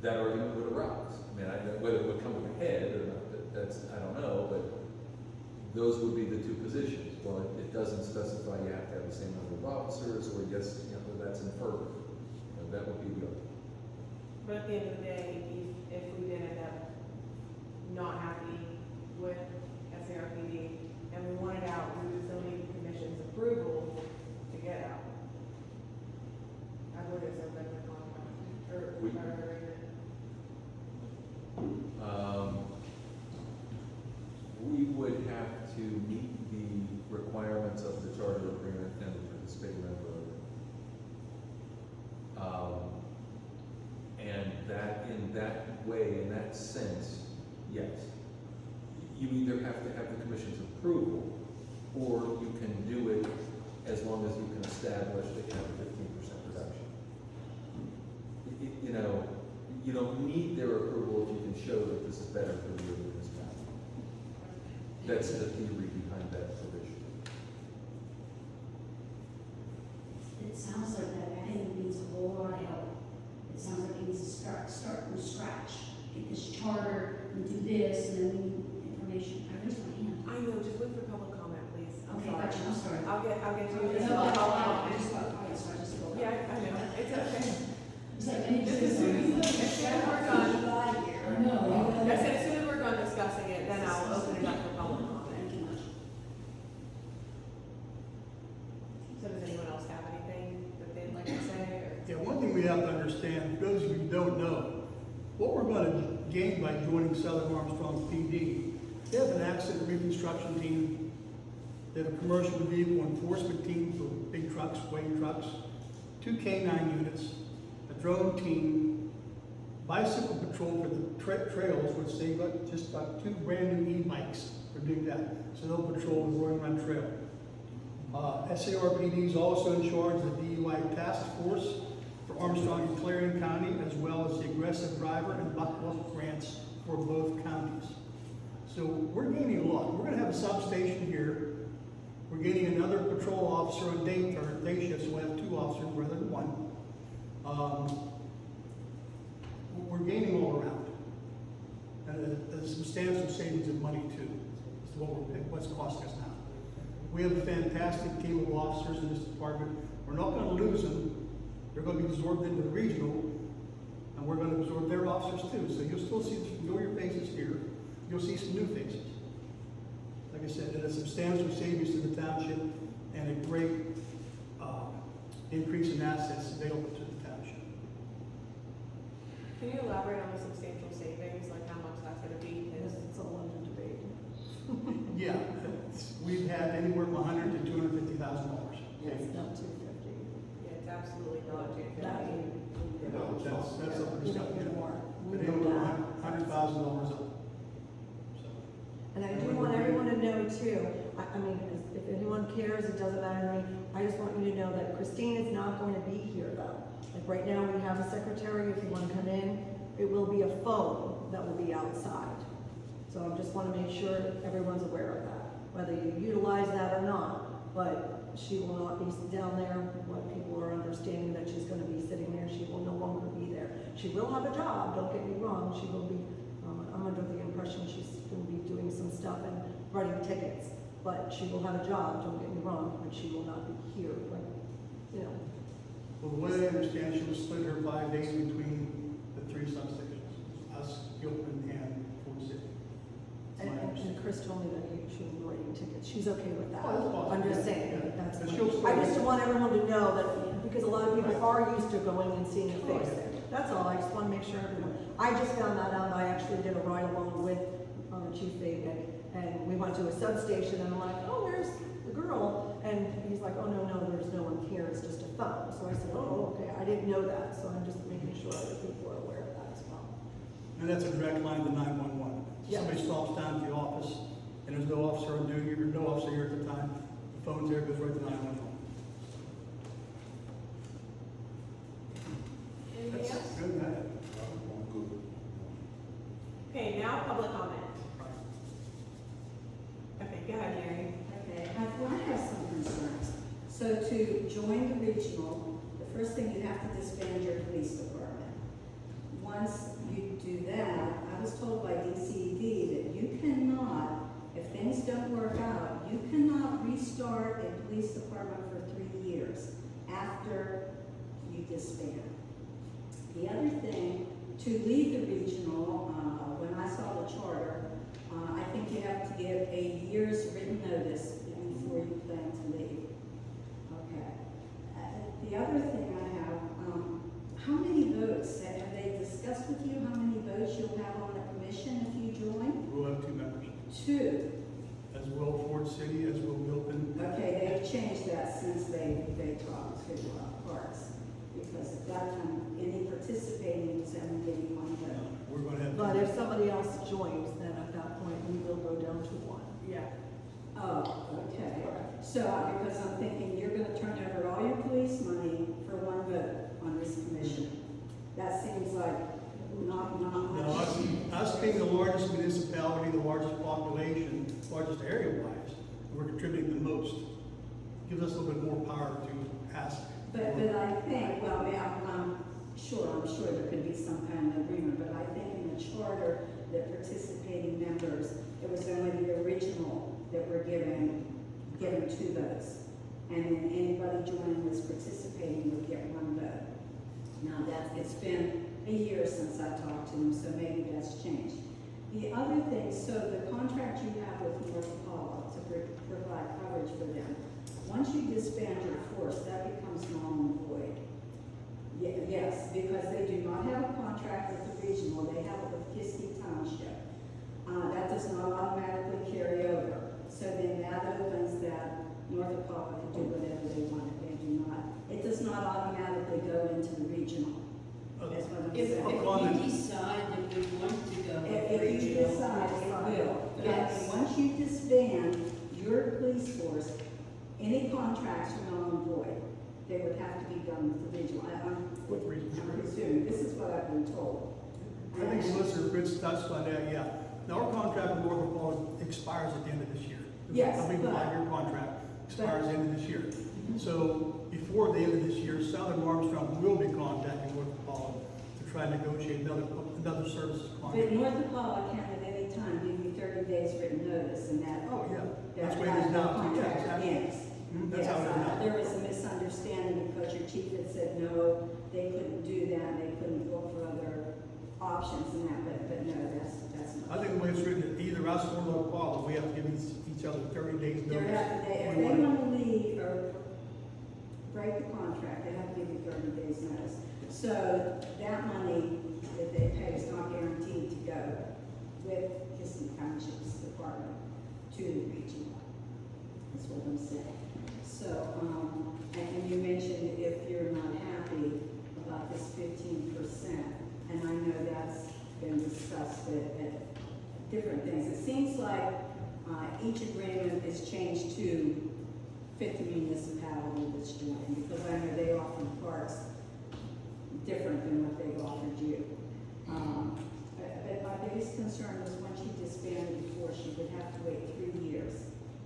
that argument would arise. I mean, whether it would come to a head or not, I don't know, but those would be the two positions. Well, it doesn't specify you have to have the same number of officers, or yes, that's inferred. That would be the other. But at the end of the day, if we did end up not happy with SARPD and we wanted out, we would still need the commission's approval to get out. I would have said that in the contract, or We- our agreement. We would have to meet the requirements of the charter agreement and the participating member agreement. And that, in that way, in that sense, yes. You either have to have the commission's approval, or you can do it as long as you can establish that you have a 15% reduction. You don't need their approval if you can show that this is better for the municipality. That's the theory behind that provision. It sounds like that thing needs a whole lot of help. It sounds like it needs to start from scratch. Get this charter and do this, and then we need information. I raised my hand. I know, just wait for public comment, please. Okay, gotcha, I'm sorry. I'll get to you. No, I just got quiet, so I just go. Yeah, I know, it's okay. It's like, I need to Just do as soon something. as we're done, I know. I said as soon as we're done discussing it, then I'll open it up for public comment. Thank you much. So does anyone else have anything that they'd like to say, or? Yeah, one thing we have to understand, for those of you who don't know, what we're going to gain by joining Southern Armstrong PD, they have an accident reconstruction team, they have a commercial vehicle enforcement team for big trucks, weighing trucks, 2 K9 units, a drone team, bicycle patrol for the trails, which they just got 2 brand new e-bikes for doing that, so they'll patrol the Roaring Run Trail. SARPD is also in charge of the DUI task force for Armstrong and Clarion County, as well as the aggressive driver and buck grants for both counties. So we're gaining a lot. We're going to have a substation here. We're getting another patrol officer on day shift, so we'll have 2 officers rather than 1. We're gaining all around. And a substantial savings of money too, is what's costing us now. We have a fantastic team of officers in this department. We're not going to lose them. They're going to be absorbed into the regional, and we're going to absorb their officers too. So you'll still see familiar faces here. You'll see some new faces. Like I said, it has substantial savings to the township and a great increase in assets available to the township. Can you elaborate on the substantial savings, like how much that's gonna be? Yes, it's a London debate. Yeah, we've had anywhere from $100,000 to $250,000. It's not 250. Yeah, it's absolutely not too That good. you- That's something You that's don't get more. But anywhere $100,000 up. So. And I do want everyone to know too, I mean, if anyone cares, it doesn't matter to me. I just want you to know that Christine is not going to be here though. Like right now, we have a secretary, if you want to come in, it will be a phone that will be outside. So I just want to make sure everyone's aware of that, whether you utilize that or not. But she will not be down there, what people are understanding that she's gonna be sitting there, she will no longer be there. She will have a job, don't get me wrong, she will be, I'm under the impression she's gonna be doing some stuff and writing tickets. But she will have a job, don't get me wrong, but she will not be here, like, you know. Well, the way I understand, she will split her 5 days between the 3 substations, us, Gilpin, and Ford City. That's my And understanding. Chris told me that she will be writing tickets, she's okay with that. Oh, that's awesome. I'm just Yeah, saying, yeah. that's, But she'll still- I just want everyone to know that, because a lot of people are used to going and seeing a face there. That's all, I just wanna make sure everyone, I just found that out, I actually did a ride along with Chief Babick, and we went to a substation, and I'm like, oh, there's the girl, and he's like, oh, no, there's no one here, it's just a phone. So I said, oh, okay, I didn't know that, so I'm just making sure other people are aware of that as well. And that's a direct line to 911. Yeah. Somebody stops down at the office, and there's no officer on duty, or no officer here at the time, the phone's there, goes right to 911. Anything That's else? good, man. Okay, now public comment. Okay, go ahead, Mary. Okay, I have some concerns. So to join the regional, the first thing you have to disband your police department. Once things don't work out, you cannot restart a police department for 3 years after you disband. The other thing, to leave the regional, when I saw the charter, I think you have to give a year's written notice before you plan to leave. Okay. The other thing I have, how many votes, have they discussed with you how many votes you'll have on the commission if you join? We'll have 2 members, 2. as will Ford City, as will Milton. Okay, they've changed that since they talked to Parks, because at that time, any participating was only getting 1 vote. We're gonna have. But if somebody else joins, then at that point, we will go down to 1. Yeah. Oh, okay. So, because I'm thinking you're gonna turn over all your police money for 1 vote on this commission. That seems like not Now, much. us being the largest municipality, the largest population, largest area-wise, we're contributing the most. Gives us a little bit more power to ask. But I think, well, I mean, I'm sure there could be some kind of agreement, but I think in the charter, that participating members, it was only the original that were given 2 votes. And then anybody joining was participating would get 1 vote. Now, it's been a year since I talked to them, so maybe that's changed. The other thing, so the contract you have with North Apollo to provide coverage for them, once you disband your force, that becomes null and void. Yes, because they do not have a contract with the regional, they have it with Kiski Township. That does not automatically carry over. So then that opens that North Apollo can do whatever they want, they do not. It does not automatically go into the regional. That's what I'm If saying. we decide that we want to go If you regional, decide, it will. Yes. And once you disband your police force, any contracts are null and void. They would have to be done with the regional. With regional. I'm assuming, this is what I've been told. I think Solicitor Fritz touched on that, yeah. Now, our contract with North Apollo expires at the end of this year. Yes, I believe but- 5-year contract expires at the end of this year. So before the end of this year, Southern Armstrong will be contacting North Apollo to try and negotiate another services But contract. North Apollo can at any time give you 30 days written notice and that. Oh, yeah, that's that the way it is now. contract Yeah, exactly. ends. That's how it is Yes, now. there was a misunderstanding because your chief had said, no, they couldn't do that, they couldn't look for other options and that, but no, that's I not. think the way it's written, either us or North Apollo, we have to give each other 30 days If notice. they We want it. want to leave or break the contract, they have to give you 30 days notice. So that money that they pay is not guaranteed to go with Kiski Township's department to the regional. That's what I'm saying. So, and you mentioned if you're not happy about this 15%, and I know that's been discussed at different things. It seems like each agreement is changed to fit the municipality that's joining, because I know they offer parts different than what they've offered you. But my biggest concern was once you disbanded the force, you would have to wait 3 years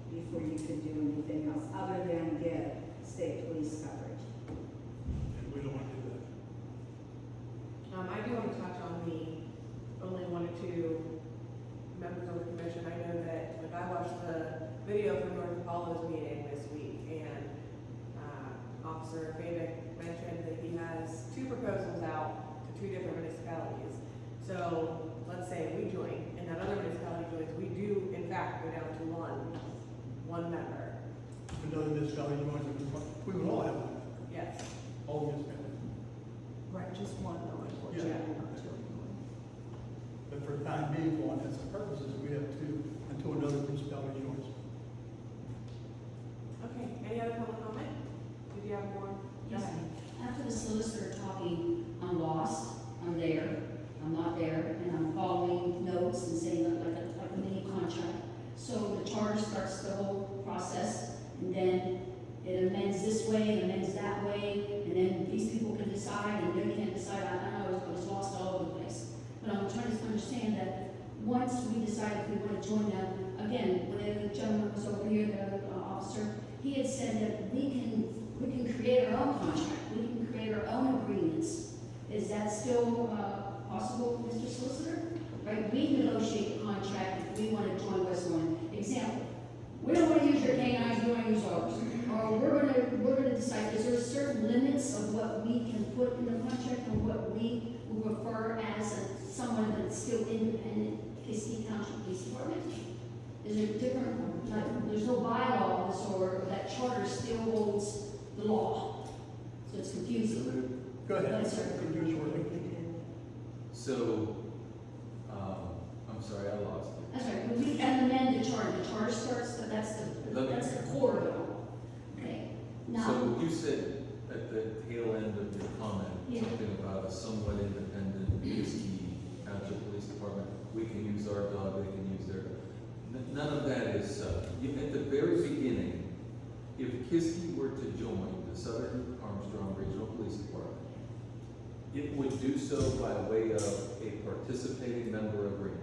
before you could do anything else, other than get state police coverage. And we don't want to do that. I do want to touch on the only 1 or 2 members of the commission. I know that, like, I watched the video from North Apollo's meeting this week, and Officer Fabic mentioned that he has 2 proposals out to 2 different municipalities. So, let's say we join, and that other municipality joins, we do, in fact, go down to one member. If another municipality joins, we would all have one. Yes. All municipalities. Right, just 1 though, unfortunately, not 2. But for the time being, for all intents and purposes, we have 2 until another municipality joins. Okay, any other public comment? Did you have more? Yes, after the solicitor talking, I'm lost, I'm there, I'm not there, and I'm following notes and saying like a mini contract. So the charge starts the whole process, and then it amends this way, and amends that way, and then these people can decide, and they can't decide. I don't know, I was lost all over the place. But I'm trying to understand that once we decide if we want to join them, again, when the gentleman was over here, the other officer, he had said that we can create our own contract, we can create our own agreements. Is that still possible, Mr. Solicitor? Right, we negotiate the contract if we want to join Westmoreland. example, we don't wanna use your canines, we wanna use ours. Or we're gonna decide, is there certain limits of what we can put in the contract and what we will refer as someone that's still independent, Kiski Township Police Department? Is there different, like, there's no bylaws or that charter still holds the law? So it's confusing. Go ahead. Yes, sir. Could you shortly? So, I'm sorry, I lost it. That's right, when we amend the charter starts, that's the core of it all. Okay, now, So you said at the tail end of your comment, Yeah. something about a somewhat independent Kiski Township Police Department. We can use our dog, they can use their dog. None of that is so. At the very beginning, if Kiski were to join the Southern Armstrong Regional Police Department, it would do so by way of a participating member agreement.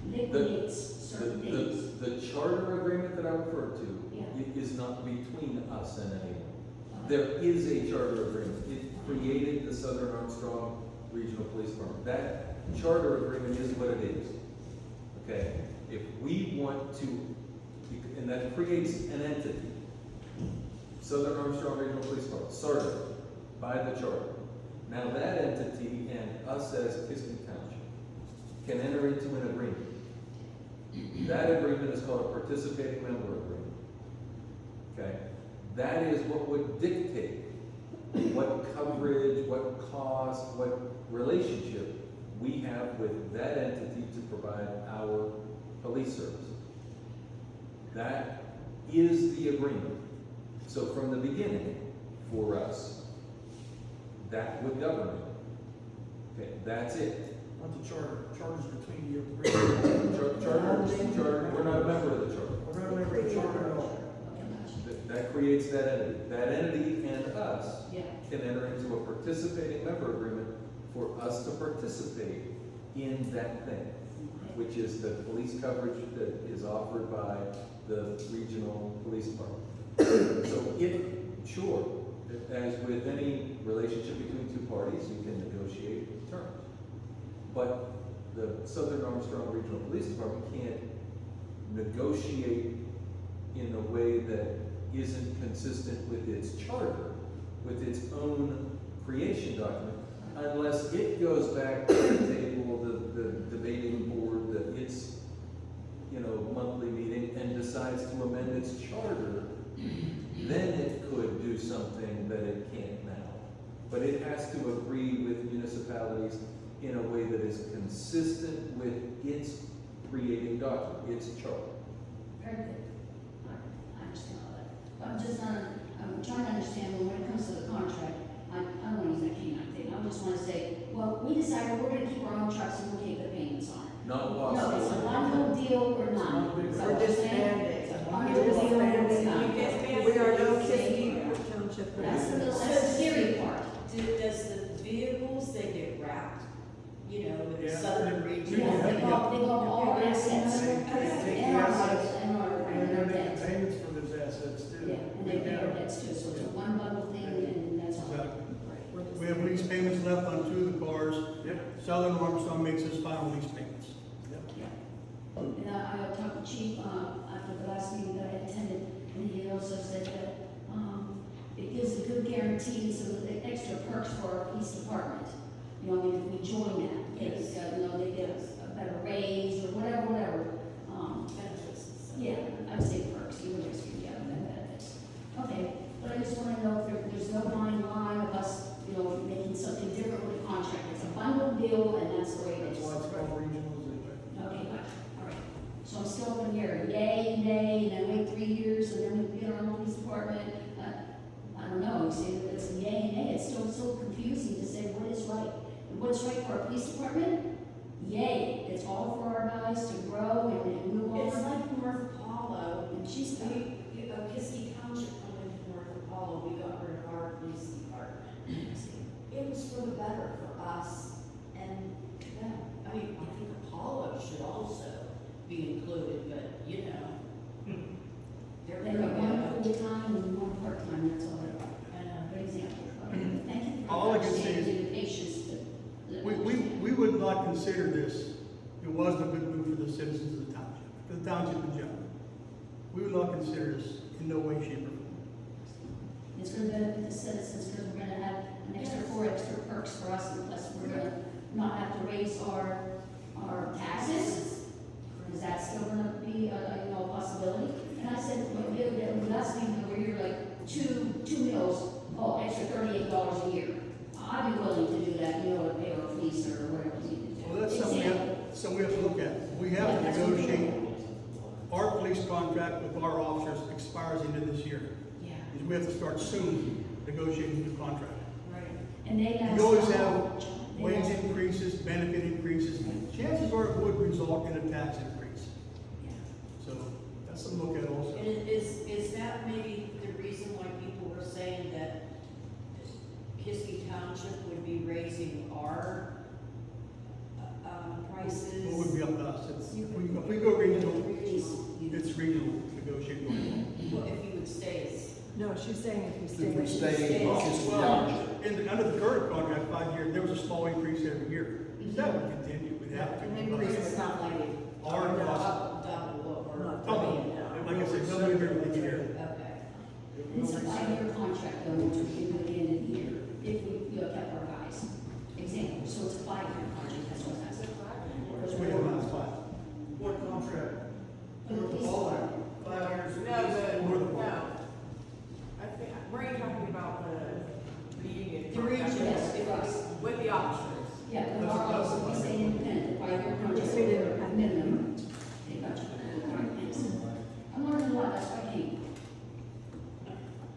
liquidates certain things. The charter agreement that I referred to Yeah. is not between us and anyone. There is a charter agreement. It created the Southern Armstrong Regional Police Department. That charter agreement is what it is. Okay? If we want to, and that creates an entity, Southern Armstrong Regional Police Department, started by the charter. Now that entity and us as Kiski Township can enter into an agreement. That agreement is called a participating member agreement. Okay? That is what would dictate what coverage, what cost, what relationship we have with that entity to provide our police service. That is the agreement. So from the beginning, for us, that would govern it. Okay, that's it. Not the charter, charter's between you. Charter, we're not a member of the charter. We're not a member of the charter at all. That creates that entity. That entity and us Yeah. can enter into a participating member agreement for us to participate in that thing, which is the police coverage that is offered by the regional police department. So sure, as with any relationship between two parties, you can negotiate terms. But the Southern Armstrong Regional Police Department can't negotiate in a way that isn't consistent with its charter, with its own creation document, unless it goes back to the table, the debating board, its monthly meeting, and decides to amend its charter, then it could do something that it can't now. But it has to agree with municipalities in a way that is consistent with its creating document, its charter. Very good. I understand all that. I'm trying to understand when it comes to the contract, I don't want to use that canine thing. I just want to say, well, we decided we're going to keep our own trucks and we'll keep the payments on it. Not No, lost. it's a bundle deal or not. Is that We're what you're just saying? mandating. It's a We're bundle just deal or it's mandating. not. We are no Kiski Township. That's the scary part. Does the vehicles, they get wrapped, with the Yeah. southern region? Yeah, they go all assets. Take And the our assets, lives and our and they're making debt. payments for those assets too. Yeah, and they pay our debts too, so it's a one bundle thing and that's all. Exactly. Right. We have lease payments left on 2 of the cars. Yep. Southern Armstrong makes his final lease payments. Yeah. And I talked to Chief, after the last meeting that I attended, and he also said that, it gives a good guarantee, some of the extra perks for our police department. If we join that, they, they get a better raise or whatever. Benefits and stuff. Yeah, I would say perks, you would just, benefits. Okay, but I just wanna know if there's no line of us, making something different with the contract. It's a bundle deal and that's the way it That's is. why it's called regionals anyway. Okay, good, all right. So I'm still up in here, yay, nay, and then wait 3 years, and then we get our own police department. I don't know, you say that it's a yay, nay, it's still so confusing to say what is right. And what's right for our police department? Yay, it's all for our guys to grow and move on. It's like North Apollo, And she's got, Kiski Township coming to North Apollo, we got rid of our police department. It was for the better for us and them. I mean, I think Apollo should also be included, but they're they very got one good. full-time and one part-time, that's all they are. I know. Good example. Thank you for All I can say is- understanding the patience We would not consider this, it wasn't a good move for the citizens of the township. to the township in general. We would not consider this in no way, shape, or form. It's gonna benefit the citizens because we're gonna have an extra 4 extra perks for us, and plus we're gonna not have to raise our taxes. Is that still gonna be a possibility? And I said, well, last week over here, like two meals, extra $38 a year. I'd be willing to do that, to pay our police or whatever we need to do. Well, that's something we have to look at. We have to Yeah, that's negotiate. what- Our police contract with our officers expires into this year. Yeah. We have to start soon negotiating the contract. Right. And they asked. You always have wage increases, benefit increases. Chances are it would result in a tax increase. Yeah. So that's something to look at also. And is that maybe the reason why people were saying that Kiski Township would be raising our prices? It would be up to us. If we go regional, it's regional negotiating. Well, if you would stay as. No, she's saying if we stay. If we stay in Kiski Well, Township. under the current contract, 5 years, there was a small increase every year. That would continue, we'd have to. An increase is not like it. Our cost. Double what we're. Not Oh, like I said, nobody everything here. Okay. It's a 5-year contract though, which we can do at the end of the year, if we kept our guys. Example, so it's a 5-year contract, that's what that's. That's way over the spot. What contract? For the police All that, department. 5 years. More than No, one. I think, were you talking about the union? The region, Yes, if it's- With the officers? Yeah, because our office, we stay independent, 5-year contract, Stay independent. minimum. They got you. All right, thanks. I'm learning a lot, that's why I came.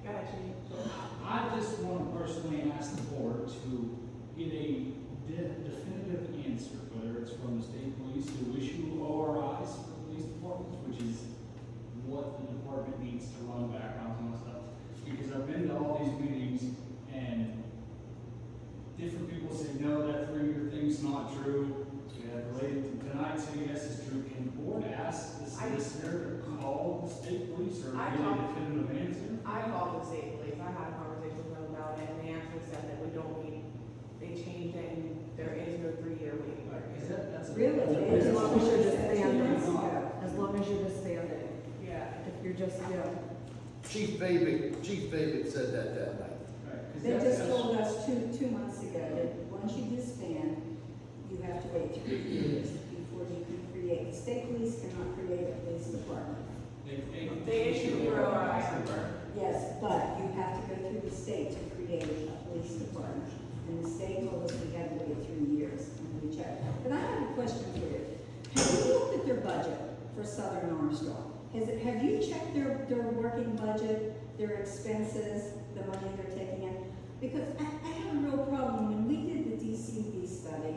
Go ahead, Chief. I just want to personally ask the board to get a definitive answer, whether it's from the state police who issue ORIs for police departments, which is what the department needs to run backgrounds and stuff. Because I've been to all these meetings and different people say, no, that 3-year thing's not true. We had the lady tonight say, yes, it's true. Can the board ask the solicitor to call the state police or I get a talked- definitive answer? I called the state police, I had a conversation with them about it, and they actually said that we don't need, they changed it, and there is no 3-year waiting period. That's a- Really? As long as you're disbanded, Two months ago. as long as you're disbanded, Yeah. if you're just, Chief David said that night. Right, 'cause They that's- just told us two months ago that once you disband, you have to wait 3 years before you can create. The state police cannot create a police department. They issued your ORI number. Yes, but you have to go through the state to create a police department. And the state told us we had to wait 3 years, and we checked. But I have a question for you. Have you looked at their budget for Southern Armstrong? Have you checked their working budget, their expenses, the money they're taking in? Because I have a real problem. When we did the DCV study,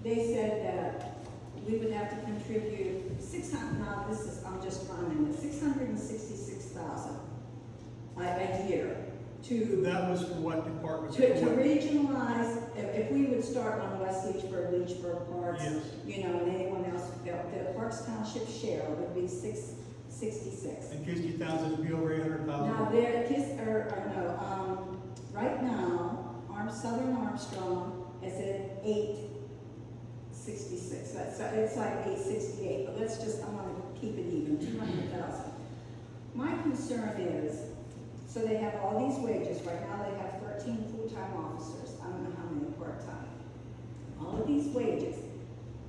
they said that we would have to contribute 600, now this is, I'm just rounding it, 666,000 a year to That was for what department? to regionalize, if we would start on West Leechburg Parks, Yes. and anyone else, the Parks Township share would be 666. And Kiski Township would be over 800,000. Now, right now, Southern Armstrong is at 866, so it's like 868, but I want to keep it even, 200,000. My concern is, so they have all these wages, right now they have 13 full-time officers, I don't know how many part-time. All of these wages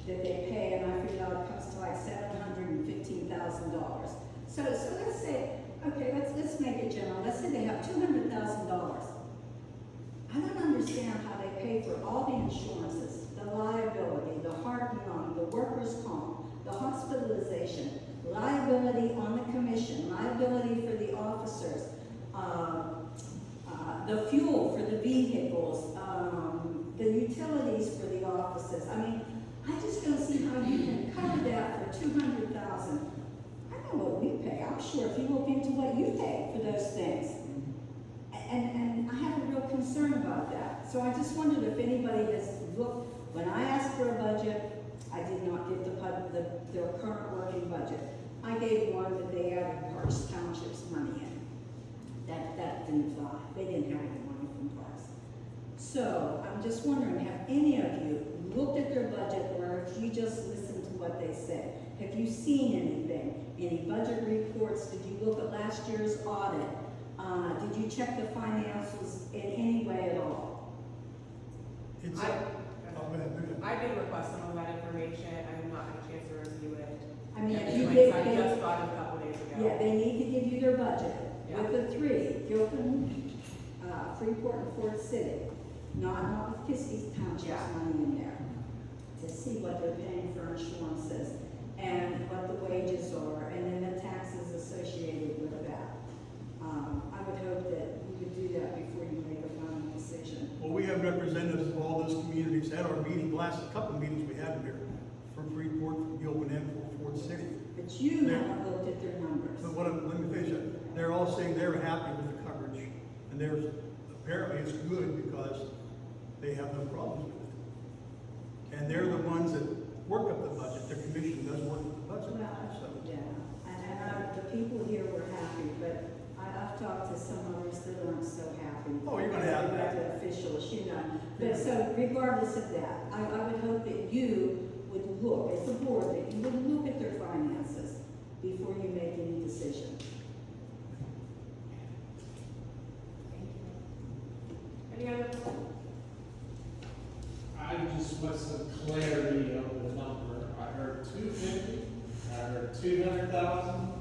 that they pay, and I figured out it comes to like $715,000. So let's say, okay, let's make it general, let's say they have $200,000. I don't understand how they pay for all the insurances, the liability, the heart and lung, the workers' comp, the hospitalization, liability on the commission, liability for the officers, the fuel for the vehicles, the utilities for the offices. I mean, I just don't see how you can cover that for $200,000. I know what we pay. I'm sure if you look into what you pay for those things. And I have a real concern about that. So I just wondered if anybody has looked, when I asked for a budget, I did not get their current working budget. I gave one that they added Parks Township's money in. That didn't fly. They didn't have any money from Parks. So I'm just wondering, have any of you looked at their budget, or if you just listened to what they said. Have you seen anything? Any budget reports? Did you look at last year's audit? Did you check the financials in any way at all? It's, I- oh, go ahead. I did request some of that information, I have not had a chance to review it. I mean, At if this you point, did, I just got it a couple days ago. yeah, they need to give you their budget Yeah. with the three, Gilpin, Freeport, and Fort City, not with Kiski Township's Yeah. money in there, to see what they're paying for insurances and what the wages are, and then the taxes associated with that. I would hope that you would do that before you make a final decision. Well, we have representatives of all those communities at our meeting, last couple of meetings we had here, from Freeport, from Gilpin, and from Fort City. But you There- haven't looked at their numbers. But let me finish it. They're all saying they're happy with the coverage, and apparently it's good because they have no problems with it. And they're the ones that work up the budget, their commission does work up the budget, so. Yeah, and the people here were happy, but I've talked to some others that aren't so happy. Oh, you're gonna have that. Elected officials, you know, but so regardless of that, I would hope that you would look, as a board, that you would look at their finances before you make any decision. Any other? I just want some clarity of the number. I heard 250, I heard 200,000,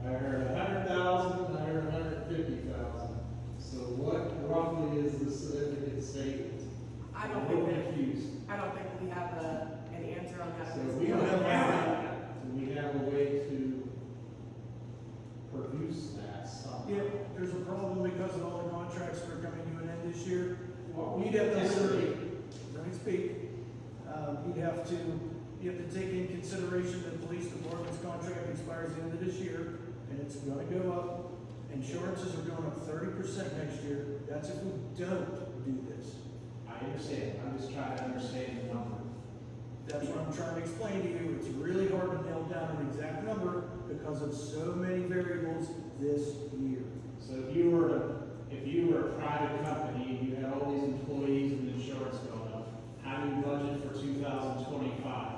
I heard 100,000, I heard 150,000. So what roughly is the significant statement? I don't I'm a think little that, confused. I don't think we have an answer on that. So because we don't don't have have- do we have a way to produce that somehow? Yeah, there's a problem because of all the contracts that are coming to an end this year. Well, You'd have to yes, literally, let me speak, you have to take in consideration that the police department's contract expires the end of this year, and it's gonna go up. Insurances are going up 30% next year. That's if we don't do this. I understand, I'm just trying to understand the number. That's what I'm trying to explain to you. It's really hard to nail down an exact number because of so many variables this year. So if you were a private company and you had all these employees and insurance going up, how do you budget for 2025?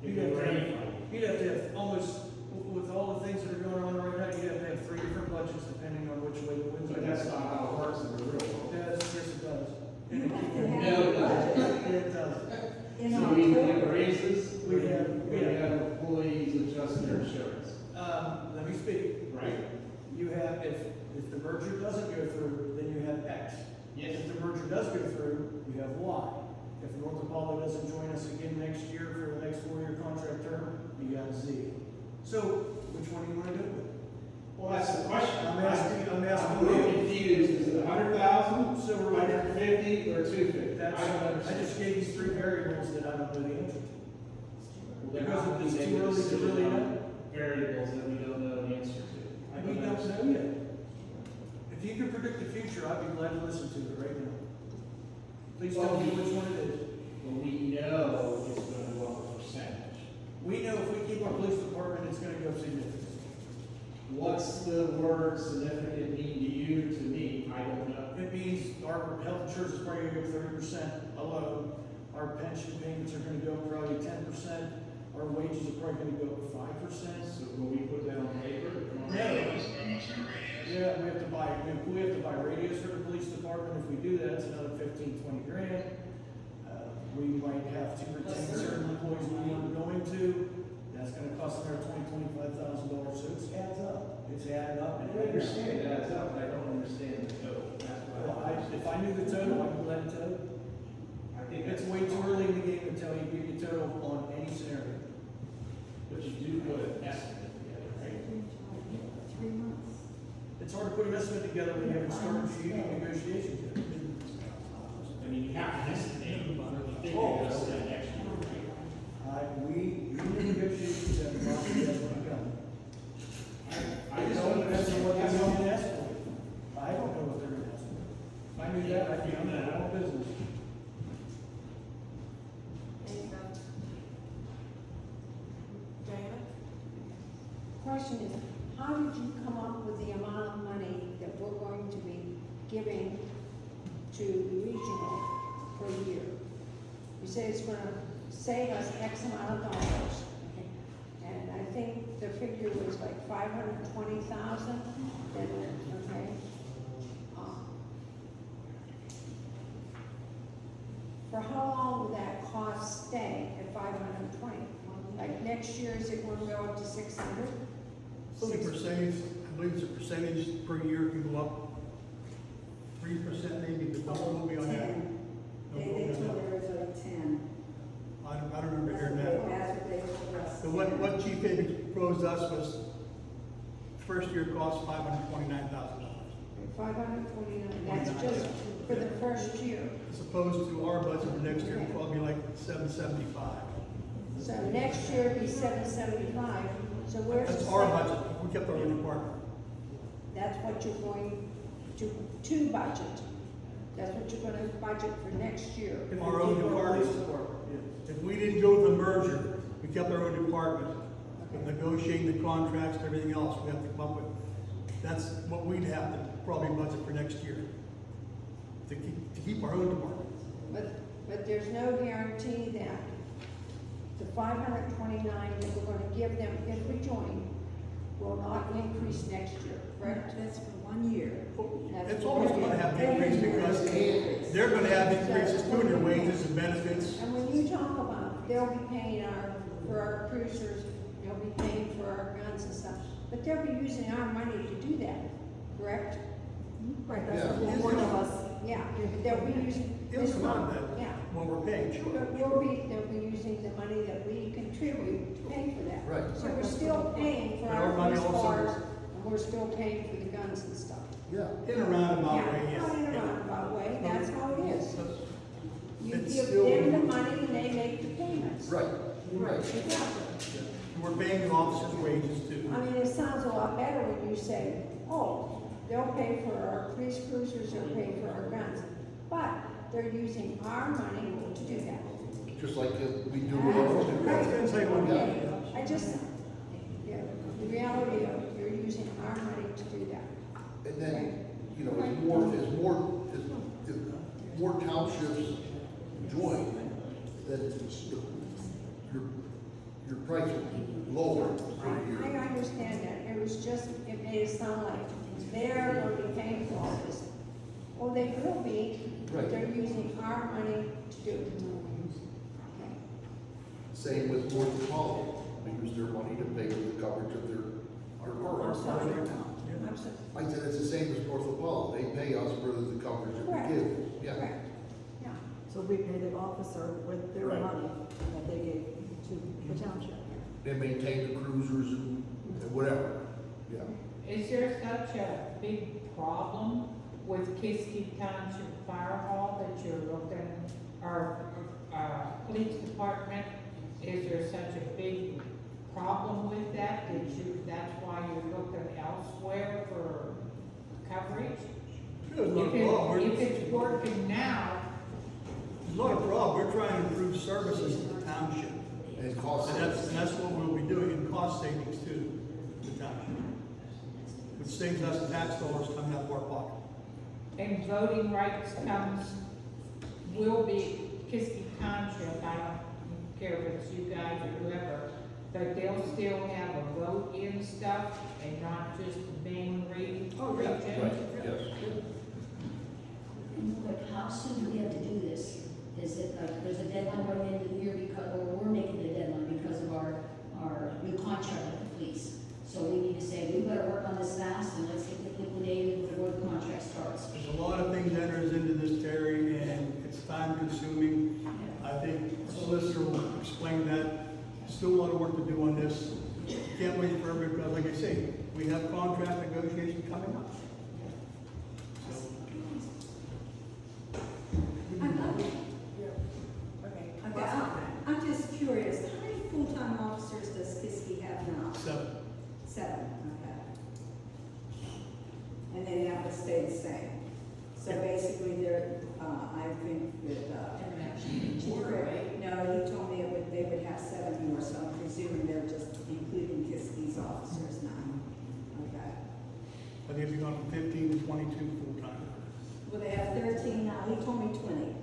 If you were anybody? You'd have to have almost, with all the things that are going on right now, you'd have to have 3 different budgets depending on which way the winds are. But that's not how it works in the real world. Yes, it does. You And have to it have a budget it does. in So we give October. raises, We have- we have employees adjust their insurance, Let me speak. right? You have, if the merger doesn't go through, then you have X. Yes. If the merger does go through, you have Y. If North Apollo doesn't join us again next year for the next 4-year contract term, you got Z. So, which one do you want to go with? Well, that's the question. I'm asking I'm a you. little confused, is it 100,000, So we're right at 150, or 250? That's, I don't I understand. just gave you 3 variables that I don't know the answer to. Well, then because how can we it's make too a early to decision really on know. variables that we don't know the answer to? I We don't don't understand. know yet. If you could predict the future, I'd be glad to listen to it right now. Please tell me which one it is. Well, we know it's gonna go up a percentage. We know if we keep our police department, it's gonna go significantly. What's the word significant mean to you, to me? I don't know. It means our health insurance is probably gonna go 30% alone. Our pension payments are gonna go probably 10%. Our wages are probably gonna go up 5%. So will we put that on paper? Yeah, we have to buy radios for the police department. If we do that, it's another 15-20 grand. We might have to retain certain employees we aren't going to. That's gonna cost another $25,000. So it adds up. It's added up. I understand that, it's up, but I don't understand the total. That's Well, why. if I knew the total, I could let it total. I think It's way too early in the game to tell you, give you total on any scenario. But you do put an estimate together, right? 3 months. It's hard to put an estimate together when you haven't started union negotiations yet. I mean, you have to estimate, you think you're gonna spend next year, right? Union negotiations have not yet begun. I just It don't depends on what they're understand. going to ask for. I don't know what they're going to ask for. If I knew that, I'd be on my own business. Diana? Question is, how did you come up with the amount of money that we're going to be giving to regional per year? You say it's gonna save us X amount of dollars, the figure was like 520,000, then, okay. For how long will that cost stay at 520? Like next year, is it going to go up to 600? So the percentage, I believe it's a percentage per year can go up 3% maybe, but don't hold me on that. 10. Don't They hold me on told that. everybody 10. I don't remember hearing that. That's what they told us. So what Chief Hagan proposed us was, first year cost $529,000. 529, that's just for the first year. As opposed to our budget for next year, probably like 775. So next year it'd be 775, so where's the? That's our budget, we kept our own department. That's what you're going to budget. That's what you're gonna budget for next year. Our own department. If we didn't go to the merger, we kept our own department, negotiating the contracts and everything else we have to come up with. That's what we'd have to probably budget for next year, to keep our own department. But there's no guarantee that the 529 that we're gonna give them if we join will not increase next year, correct? That's for 1 year. It's always gonna have an increase because they're gonna have increases too in their wages and benefits. And when you talk about, they'll be paying for our cruisers, they'll be paying for our guns and stuff, but they'll be using our money to do that, correct? Right, that's Yeah. what one of us. Yeah, they'll be using It'll this come out money, of that, yeah. what we're paying, sure. But they'll be using the money that we contribute to pay for that. Right. So we're still paying for But our our money police also- cars, and we're still paying for the guns and stuff. Yeah. In a roundabout Yeah, way, yes. not in a roundabout way, that's how it is. You It's give still- them the money and they make the payments. Right, right. Exactly. We're paying the officers' wages too. I mean, it sounds a lot better when you say, oh, they'll pay for our police cruisers, they'll pay for our guns. But they're using our money to do that. Just like we do with our own That's department. gonna take one Okay, day. I just, yeah, the reality of you're using our money to do that. And then, you know, as more townships join, then your price will be lower per I year. understand that, it was just, it made it sound like they're going to be paying for all this. Well, they will be, but Right. they're using our money to do it. Okay. Same with North Poly, they use their money to pay for the coverage of our I'm cars. sorry. Yeah. I'm sorry. Like I said, it's the same as North Apollo, they pay us for the coverage that Correct. we give, yeah. Correct. Yeah. So we pay the officer with their Right. money that they gave to the township. They maintain the cruisers and whatever, yeah. Is there such a big problem with Kiski Township Fire Hall that you're looking, or, police department? Is there such a big problem with that that's why you're looking elsewhere for coverage? There's not a problem. If it's working now, There's not a problem, we're trying to improve services to the township. And cost. And that's what we'll be doing, in cost savings too, to the township. Which saves us tax dollars coming out of our pocket. and voting rights will be Kiski Township, I don't care if it's you guys or whoever, but they'll still have a vote in stuff and not just the main region. Oh, yeah. Right, yes. And like, how soon do we have to do this? Is it like, there's a deadline by the end of the year because, or we're making the deadline because of our new contract with the police? So we need to say, we better work on this fast and let's get it liquidated before the contract starts. There's a lot of things enters into this, Terry, and it's time consuming. I think the solicitor will explain that. Still a lot of work to do on this. Can't wait for everybody, because like I say, we have contract negotiation coming up. So, Okay, I'm just curious, how many full-time officers does Kiski have now? 7. 7, okay. And then that would stay the same. So basically, I think that, no, he told me they would have 7 more, so I'm presuming they're just including Kiski's officers now. Okay. I think we've gone from 15 to 22 full-time. Well, they have 13 now, he told me 20.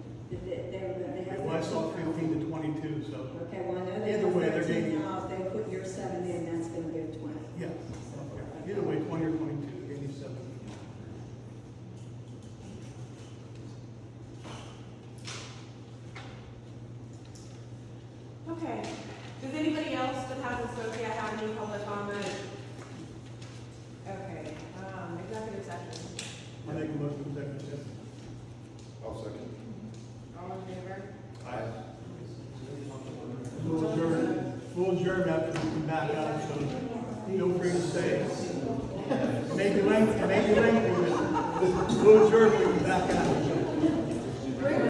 They have Well, I saw 13 now. 15 to 22, so. Okay, well, I know they Either way, have they're 13 getting- now, if they put your 7 in, that's gonna give Sophia have any public comment? Okay, executive session. I make a motion to executive session. I'll second. All in favor? Aye. We'll adjourn after we come back out, so feel free to stay. Maybe lengthy, but we'll adjourn when we come back out.